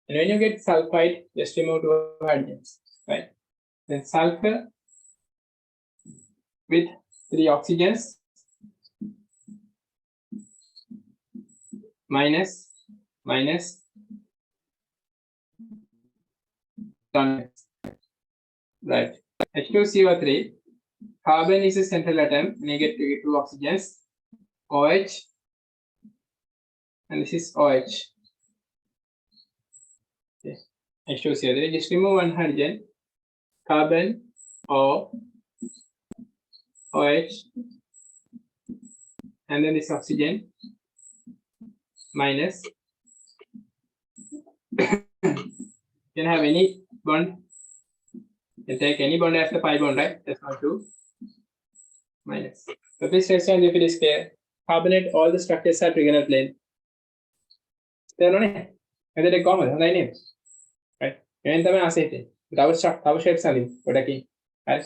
And when you get sulfide, just remove 2 hydrogens, right? Then sulfur with 3 oxygens minus right? H2CO3, carbon is a central atom, negative 2 oxygens, OH, and this is OH. Okay. H2CO3, just remove 1 hydrogen, carbon, O, OH, and then this oxygen minus. You can have any bond. You can take any bond as the pi bond, right? That's not 2 minus. So please raise your hand if it is clear. Carbonate, all the structures are trigonal plane. There no name. And they common, hondai name. Right? And තමයි ආසෙන්නේ. තව shapes අලින් ගොඩකින්. හරි.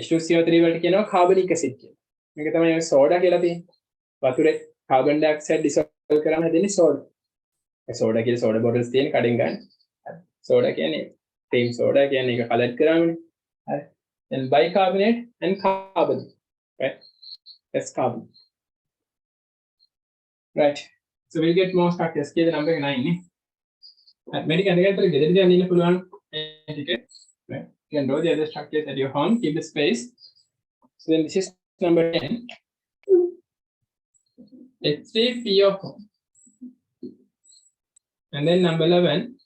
H2CO3 වලට කියනවා carbonic acid කියලා. මේක තමයි ඔය soda කියලා තියෙන්නේ. වතුරේ carbon dioxide dissolve කරාම හැදෙන්නේ සෝඩා. ඒ සෝඩා කියලා සෝඩා bottles තියෙන කඩෙන් ගන්න. හරි. සෝඩා කියන්නේ cream soda කියන්නේ ඒක කලර් කරාමනේ. හරි. Then bicarbonate and carbon. Right? That's carbon. Right. So we'll get more structures. Here the number 9 නේ. Medical right? You can draw the other structures at your home, keep the space. So then this is number 10. H3PO4. And then number 11,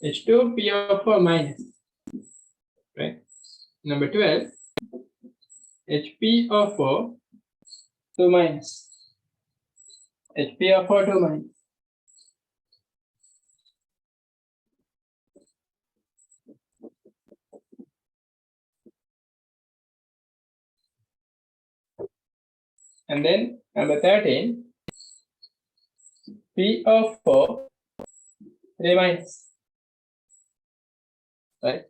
H2PO4 minus. Right? Number 12, HPO4 2 minus. HPO4 2 minus. And then number 13, PO4 3 minus. Right?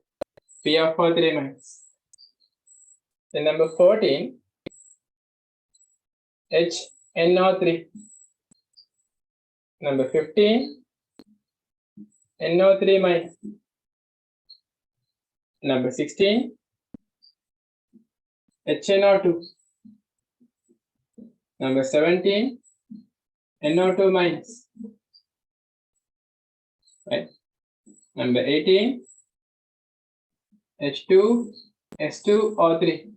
PO4 3 minus. Then number 14, HNO3. Number 15, NO3 minus. Number 16, HNO2. Number 17, NO2 minus. Right? Number 18, H2, S2O3.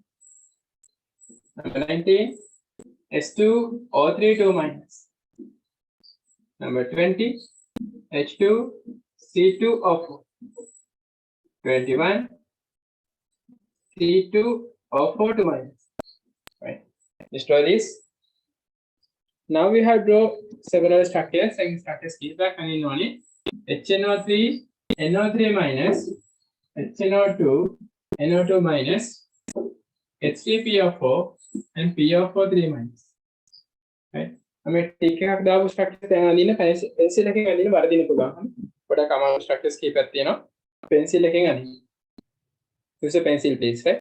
Number 19, S2O3 2 minus. Number 20, H2, C2O4. 21, C2O4 2 minus. Right? Destroy this. Now we have draw several structures and structures keep back and in only HNO3, NO3 minus, HNO2, NO2 minus, H3PO4 and PO4 3 minus. Right? I'm going to take care of the structures and I'm going to pencil looking at the Vardina Pugan. But I come out structures keep at pencil looking at it. Use a pencil, please, right?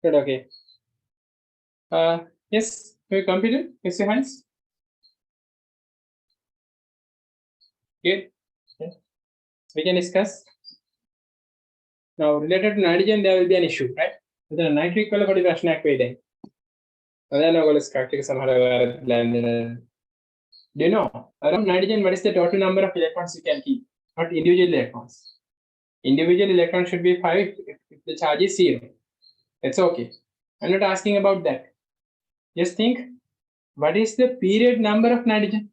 Good, okay. Yes, we completed. Raise your hands. Good. Okay. We can discuss. Now, related to nitrogen, there will be an issue, right? The nitric color for the Prashnak way. Then I will start somehow. Do you know around nitrogen what is the total number of electrons you can keep? Not individual electrons. Individual electrons should be 5 if the charge is 0. That's okay. I'm not asking about that. Just think, what is the period number of nitrogen?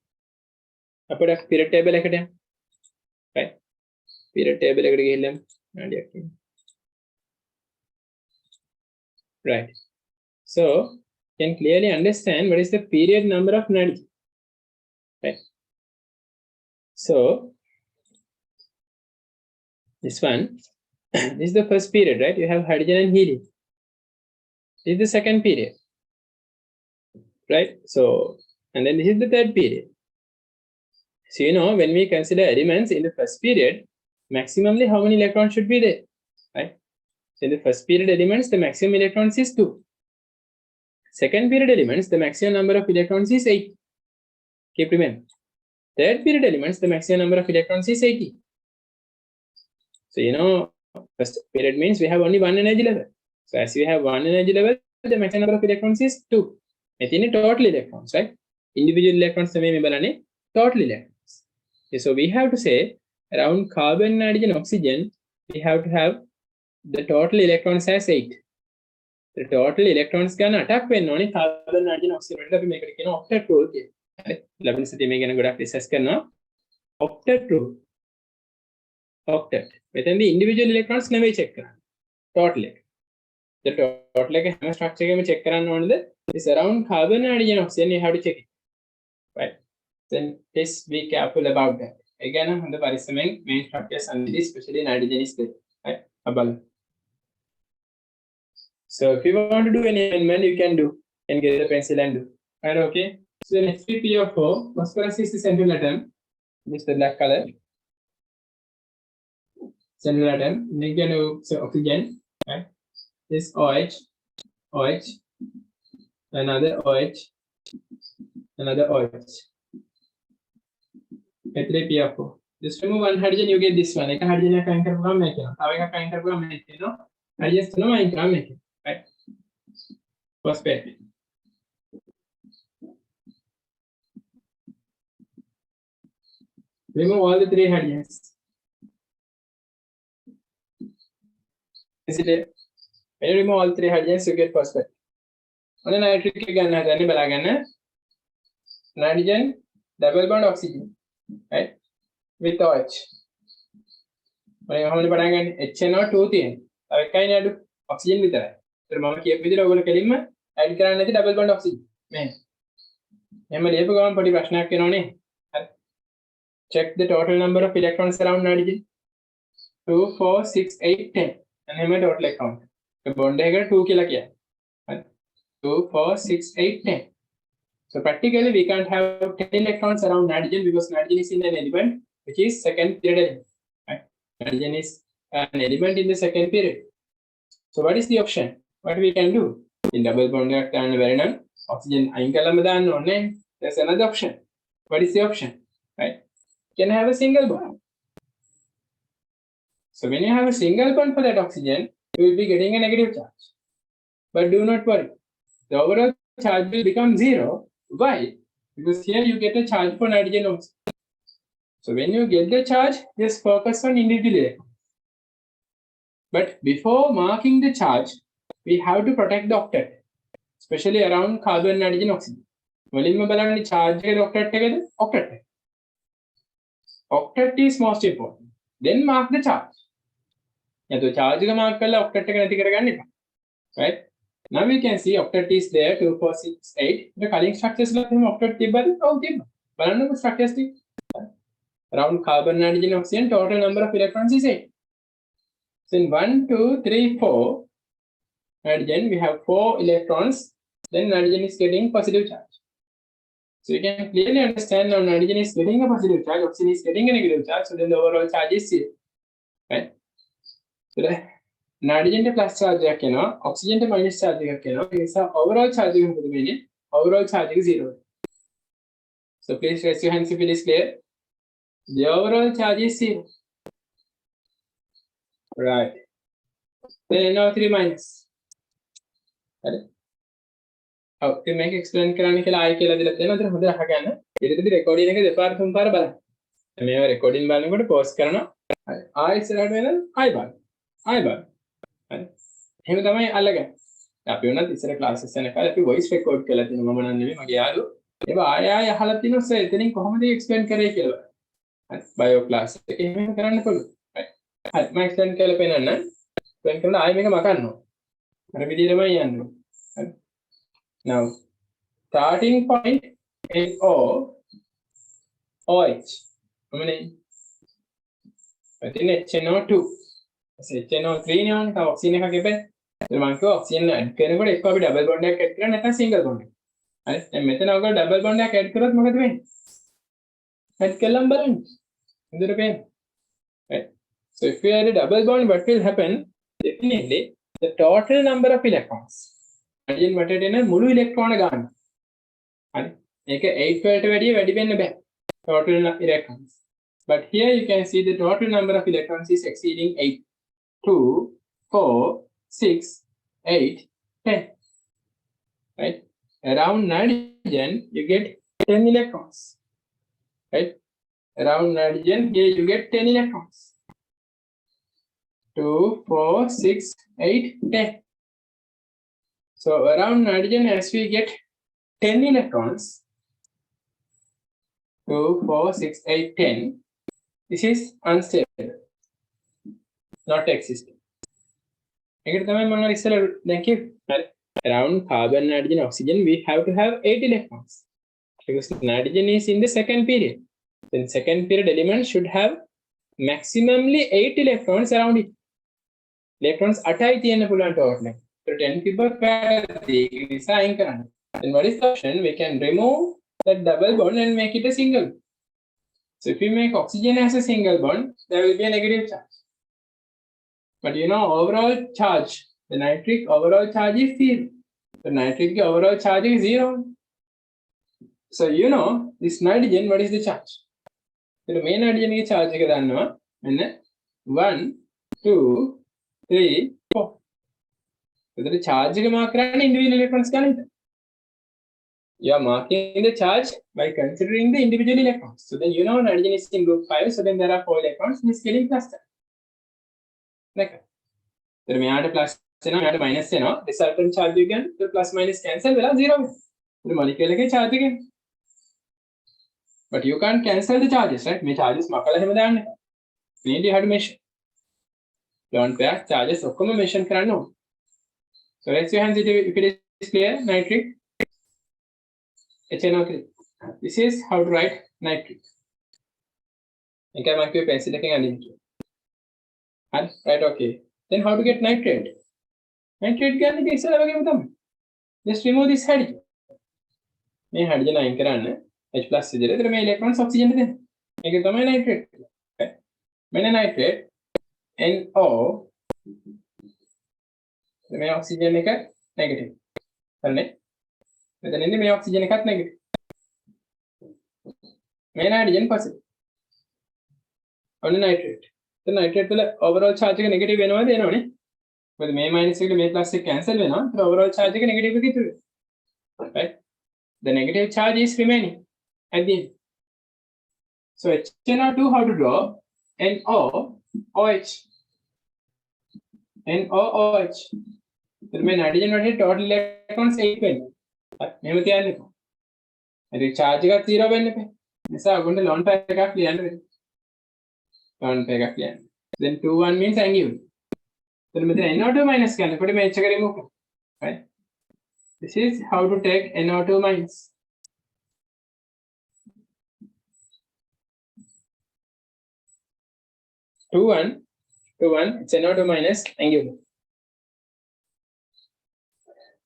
Put a period table right? Period table right. So you can clearly understand what is the period number of nitrogen. Right. So this one, this is the first period, right? You have hydrogen and helium. This is the second period. Right? So, and then this is the third period. So, you know, when we consider elements in the first period, maximally how many electrons should be there? Right? So, in the first period elements, the maximum electrons is 2. Second period elements, the maximum number of electrons is 8. Keep remember. Third period elements, the maximum number of electrons is 80. So, you know, first period means we have only one energy level. So, as we have one energy level, the maximum number of electrons is 2. It's total electrons, right? Individual electrons total electrons. Okay, so we have to say around carbon, nitrogen, oxygen, we have to have the total electrons as 8. The total electrons can attack when only carbon, nitrogen, oxygen. We make it octet rule. Level city make a good discuss octet rule. Octet. Within the individual electrons, never check total. The total like structure can check is around carbon, nitrogen, oxygen. You have to check it. Right? Then just be careful about that. Again, on the parisamine main structures and especially nitrogen is there. Right? Above. So if you want to do any amendment, you can do. And get the pencil and do. Right, okay. So the next PO4, phosphorus is the central atom. This is the black color. Central atom. Then you can do oxygen. Right? This OH, OH, another OH, another OH. P3PO4. Just remove one hydrogen, you get this one. One hydrogen can make it. Hydrogen right? Phosphate. Remove all the 3 hydrogens. Is it? When you remove all 3 hydrogens, you get phosphate. On the nitric again, nitrogen, double bond oxygen, right? With OH. How many padangan? HNO2 thing. Oxygen with that. So, mama keep with the add double bond oxygen. Man. Check the total number of electrons around nitrogen. 2, 4, 6, 8, 10. And total electron. The bond is 2 kilo. 2, 4, 6, 8, 10. So practically we can't have 10 electrons around nitrogen because nitrogen is in an element which is second period element. Right? Nitrogen is an element in the second period. So what is the option? What we can do? In double bond and oxygen, there's another option. What is the option? Right? You can have a single bond. So when you have a single bond for that oxygen, you will be getting a negative charge. But do not worry. The overall charge will become 0. Why? Because here you get a charge for nitrogen also. So when you get the charge, just focus on individual electrons. But before marking the charge, we have to protect the octet, especially around carbon, nitrogen, oxygen. Volume charge octet. Octet is most important. Then mark the charge. So charge mark octet right? Now we can see octet is there 2, 4, 6, 8. The calling structures like octet structures around carbon, nitrogen, oxygen, total number of electrons is 8. So in 1, 2, 3, 4, nitrogen, we have 4 electrons, then nitrogen is getting positive charge. So you can clearly understand now nitrogen is getting a positive charge, oxygen is getting a negative charge, so then the overall charge is 0. Right? So nitrogen plus charge එකක් එනවා oxygen minus charge එකක් එනවා ඒ නිසා overall charge එක මොකද වෙන්නේ overall charge එක 0 so please raise your hands if it is clear the overall charge is 0 right then NO3 minus හරි ඔව් ඉතින් මේක එක්ස්ප්ලেইন කරන්න කියලා ආයෙ කියලා දීලා තියෙනවා අතන හොඳට අහගන්න ඊටදී රෙකෝඩින් එක දෙපාර තුන් පාර බලන්න මේව රෙකෝඩින් බලනකොට පෝස් කරනවා හරි ආයෙ ඉස්සරහට වෙන ආයෙ බලන්න ආයෙ බලන්න හරි එහෙම තමයි අල්ලගන්නේ අපි වුණත් ඉස්සර ක්ලාසස් යන කාලේ අපි වොයිස් රෙකෝඩ් කරලා තියෙනවා මම නම් නෙවෙයි මගේ යාළුවෝ ඒක ආයෙ ආයෙ අහලා තිනවා සර් එතනින් කොහොමද එක්ස්ප්ලেইন කරේ කියලා හරි බයෝ ක්ලාස් එකේ එහෙම කරන්න පුළුවන් හරි හරි මම එක්ස්ප්ලেইন කරලා පෙන්නන්න එක්ස්ප්ලেইන් කරලා ආයෙ මේක මකන්නවා අර විදිහටමයි යන්නේ හරි now starting point NO OH how many I think HNO2 HNO3 නේ ඕනේ තව ඔක්සිජන් එකක් එපේ මම කිව්වා ඔක්සිජන් ඇඩ් කරනකොට එක්ක අපි ඩබල් බොන්ඩ් එකක් ඇඩ් කරා නැත්නම් සිංගල් බොන්ඩ් එක හරි දැන් මෙතන ඔයගොල්ලෝ ඩබල් බොන්ඩ් එකක් ඇඩ් කරොත් මොකද වෙන්නේ ඇඩ් කළාම බලන්න හොඳට පේන්න right so if we add a double bond what will happen definitely the total number of electrons hydrogen වටේට එන මුළු ඉලෙක්ට්‍රෝන ගන්න හරි මේක 8 වලට වැඩි වෙන්න බෑ total electrons but here you can see the total number of electrons is exceeding 8 2 4 6 8 10 right around nitrogen you get 10 electrons right around nitrogen here you get 10 electrons 2 4 6 8 10 so around nitrogen as we get 10 electrons 2 4 6 8 10 this is unstable not existing ඒකට තමයි මම ඉස්සෙල්ලා දැන් කිව්වේ හරි around carbon nitrogen oxygen we have to have 8 electrons because nitrogen is in the second period then second period element should have maximally 8 electrons around it electrons 8යි තියෙන්න පුළුවන් total එක so 10 තිබ්බත් පැහැදිලි ඒක නිසා අයින් කරන්න then what is the option we can remove that double bond and make it a single so if we make oxygen as a single bond there will be a negative charge but you know overall charge the nitric overall charge is 0 the nitric overall charge is 0 so you know this nitrogen what is the charge so the main nitrogen එකේ charge එක දන්නවා මෙන්න 1 2 3 4 so the charge එක mark කරන්නේ individual electrons ගන්න හිට you are marking the charge by considering the individual electrons so then you know nitrogen is in group 5 so then there are 4 electrons in this scaling cluster like so මෙයාට plus වෙනවා මෙයාට minus වෙනවා resultant charge එක ගන්න so plus minus cancel වෙලා 0 වෙනවා so molecule එකේ charge එක but you can't cancel the charges right මේ charges මකලා හැම දාන්න we need to have to measure don't pair charges ඔක්කොම measure කරන්න ඕනේ so raise your hands if it is clear nitric HNO3 this is how to write nitric එකයි මම කිව්වේ pencil එකෙන් අඳින්න කියලා right okay then how to get nitrate ගන්න එක ඉස්සෙල්ලා වගේම තමයි just remove this hydrogen මේ hydrogen අයින් කරන්න H+ විදිහට ඒතර මේ electrons oxygen දෙන්න මේක තමයි nitrate okay මෙන්න nitrate NO මේ oxygen එක negative හරිනේ මෙතන ඉන්නේ මේ oxygen එකත් negative මේ nitrogen positive ඔන්න nitrate then nitrate වල overall charge එක negative වෙනවද එනවනේ මොකද මේ minus එකට මේ plus එක cancel වෙනවා ඒතර overall charge එක negative එක ඉතුරු වෙනවා right the negative charge is remaining at the end so HNO2 how to draw NOOH NOOH then මේ nitrogen වලට total electrons 8 වෙනවා මෙහෙම තියන්න එපා හරි charge එකක් 0 වෙන්න එපා නිසා ඔයගොල්ලෝ lone pair එකක් ලියන්න වෙනවා lone pair එකක් ලියන්න then 2 1 means angular then මෙතන NO2 minus කරනකොට මේ H එක remove කරනවා right this is how to take NO2 minus 2 1 it's NO2 minus angular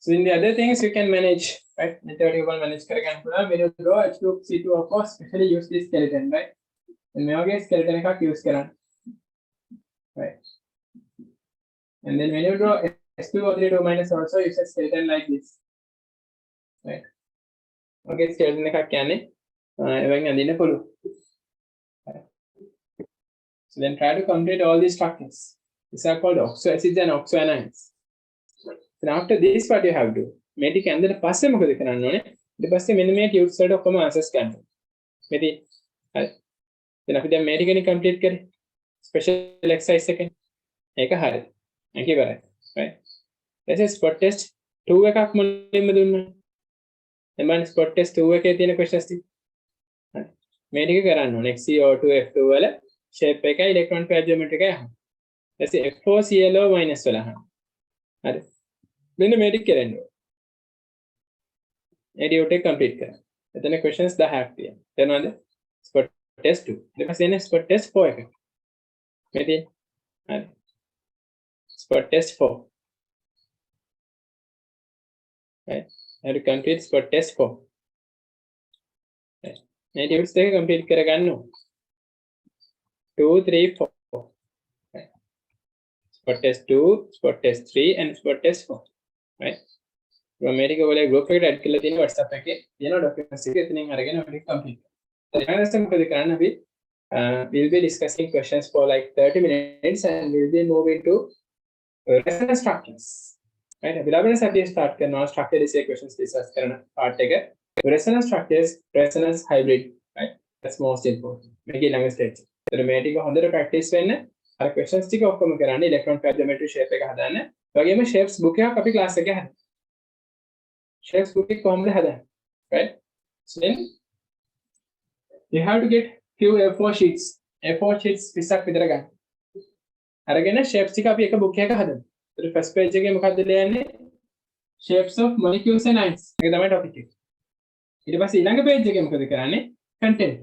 so in the other things you can manage right method you can manage කරගන්න පුළුවන් when you draw H2CO2 of course especially use this skeleton right and මේ වගේ skeleton එකක් use කරන්න right And then when you draw S2O3 minus also, it's a skeleton like this. Right? Okay, skeleton එකක් කියන්නේ එවෙන් අඳින්න පුළුවන්. So then try to complete all these structures. These are called oxoacids and oxoanions. Then after this, what you have to do? මේ ටික ඇඳලා පස්සේ මොකද කරන්න ඕනේ? ඊට පස්සේ මෙන්න මේ tubes වලට ඔක්කොම answers ගන්න. මෙතන හරි. දැන් අපි දැන් මේ ටිකනේ complete කරේ. Special exercise එකනේ. ඒක හරි. ඒක ඉවරයි. Right? This is spot test 2 එකක් මුලින්ම දුන්නා. දැන් බලන්න spot test 2 එකේ තියෙන questions ටික. හරි. මේ ටික කරන්න ඕනේ. XCO2 F2 වල shape එකයි electron pair geometry එකයි අහන්න. ඊට F4ClO minus වල අහන්න. හරි. මෙන්න මේ ටික කරන්න ඕනේ. ඒ ටික complete කරන්න. එතන questions 10ක් තියෙනවා. තේරෙනවද? spot test 2. ඊට පස්සේ එන්නේ spot test 4 එක. මේ තියෙන්නේ. හරි. spot test 4. Right. I have to complete spot test 4. Right. මේ ටියුට්ස් දෙක complete කරගන්න ඕනේ. 2 3 4. Right. Spot test 2, spot test 3 and spot test 4. Right. මම මේක ඔයාලගේ group එකට add කරලා තියෙන WhatsApp එකේ තියෙන documents එක එතනින් අරගෙන ඔයාලට complete කරන්න. ඊළඟට මොකද කරන්න අපි we'll be discussing questions for like 30 minutes and we'll be moving to resonance structures. Right. Abhilavan sir start करना structure essay questions discuss करना part එක resonance structures resonance hybrid right that's most important මේකේ ළඟ stage. ඒතර මේ ටික හොඳට practice වෙන්න අර questions ටික ඔක්කොම කරන්න electron pair geometry shape එක හදන්න. ඒ වගේම shapes book එකක් අපි class එකේ හදන්න. shapes book එක කොහොමද හදන්නේ? Right. So then you have to get few A4 sheets. A4 sheets 20ක් විතර ගන්න. අරගෙන shapes ටික අපි එක book එකක හදමු. The first page එකේ මොකක්ද ලියන්නේ? Shapes of molecules and ions. ඒක තමයි topic එක. ඊට පස්සේ ඊළඟ page එකේ මොකද කරන්නේ? Content.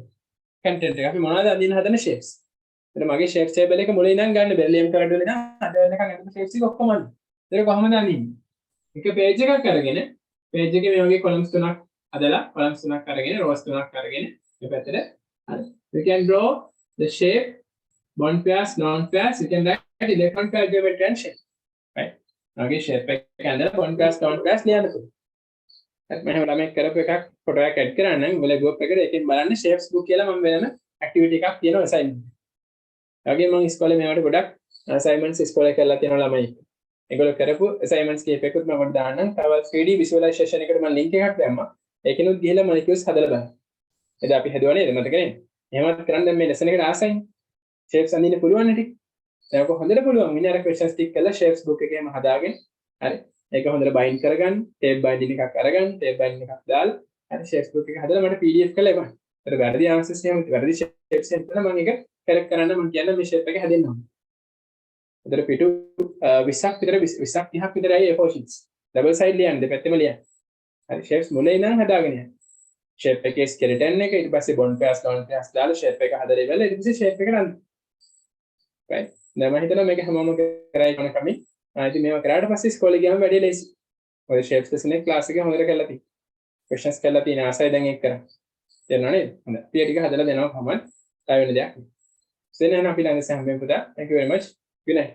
Content එක අපි මොනවද අඳින්න හදන shapes. එතන මගේ shapes table එක මුලින් ඉඳන් ගන්න බැරිලියම් කරඩ් වල ඉඳන් අද වෙනකන් අඳින shapes ටික ඔක්කොම අඳින්න. ඒක කොහොමද අඳින්නේ? එක page එකක් අරගෙන page එකේ මේ වගේ columns තුනක් අදලා columns තුනක් අරගෙන rows තුනක් අරගෙන මේ පැත්තට හරි. We can draw the shape bond pairs non pairs. You can write electron pair geometry and shape. Right. Okay, shape එක ඇඳලා bond pairs non pairs ලියන්න පුළුවන්. හරි මම ළමයි කරපු එකක් ෆොටෝ එකක් ඇඩ් කරන්නම්. ඔයාලා group එකට එකෙන් බලන්න shapes book කියලා මම වෙනම activity එකක් තියෙනවා assignment. ඒ වගේම මම ඉස්කෝලේ මේවට ගොඩක් assignments ඉස්කෝලේ කරලා තියෙනවා ළමයි. ඒගොල්ලෝ කරපු assignments කීපයක්වත් මම ඔයාලට දාන්නම්. තව 3D visualization එකට මම link එකක් දැම්මා. ඒකිනුත් ගිහලා molecules හදලා බලන්න. එදා අපි හදුවා නේද මතක නේද? එහෙමත් කරන් දැන් මේ lesson එකට ආසයින් shapes අඳින්න පුළුවන් නේ ටික. දැන් ඔක හොඳට පුළුවන්. ඉන්නේ අර questions ටික කරලා shapes book එකේම හදාගෙන හරි. ඒක හොඳට bind කරගන්න. tape binding එකක් අරගන්න. tape binding එකක් දාලා හරි shapes book එක හදලා මට PDF කරලා එපන්. ඒතර වැරදි answers එහෙම වැරදි shapes එහෙම මම ඒක correct කරන්න මම කියන්නේ මේ shape එක හැදෙන්න ඕනේ. ඒතර පිටු 20ක් විතර 20ක් 30ක් විතරයි A4 sheets. double side ලියන්න දෙපැත්තෙම ලියන්න. හරි shapes මුලින් ඉඳන් හදාගෙන යන්න. shape එකේ skeleton එක ඊට පස්සේ bond pairs non pairs දාලා shape එක හදලා ඉවරලා ඊට පස්සේ shape එකට අන්න. right. දැන් මම හිතනවා මේක හැමෝම කරයි කරන කමින්. ඉතින් මේවා කරාට පස්සේ ඉස්කෝලේ ගියාම වැඩි ලේසි. ඔය shapes lesson එක class එකේ හොඳට කරලා තියෙනවා. questions කරලා තියෙන ආසයි දැන් ඒක කරා. තේරුණා නේද? හොඳයි. පිය ටික හදලා දෙනවා කොහොමද? තව වෙන දෙයක්. සෙන් යන අපි ළඟ සම්බන්ධ පුතා. Thank you very much. Good night.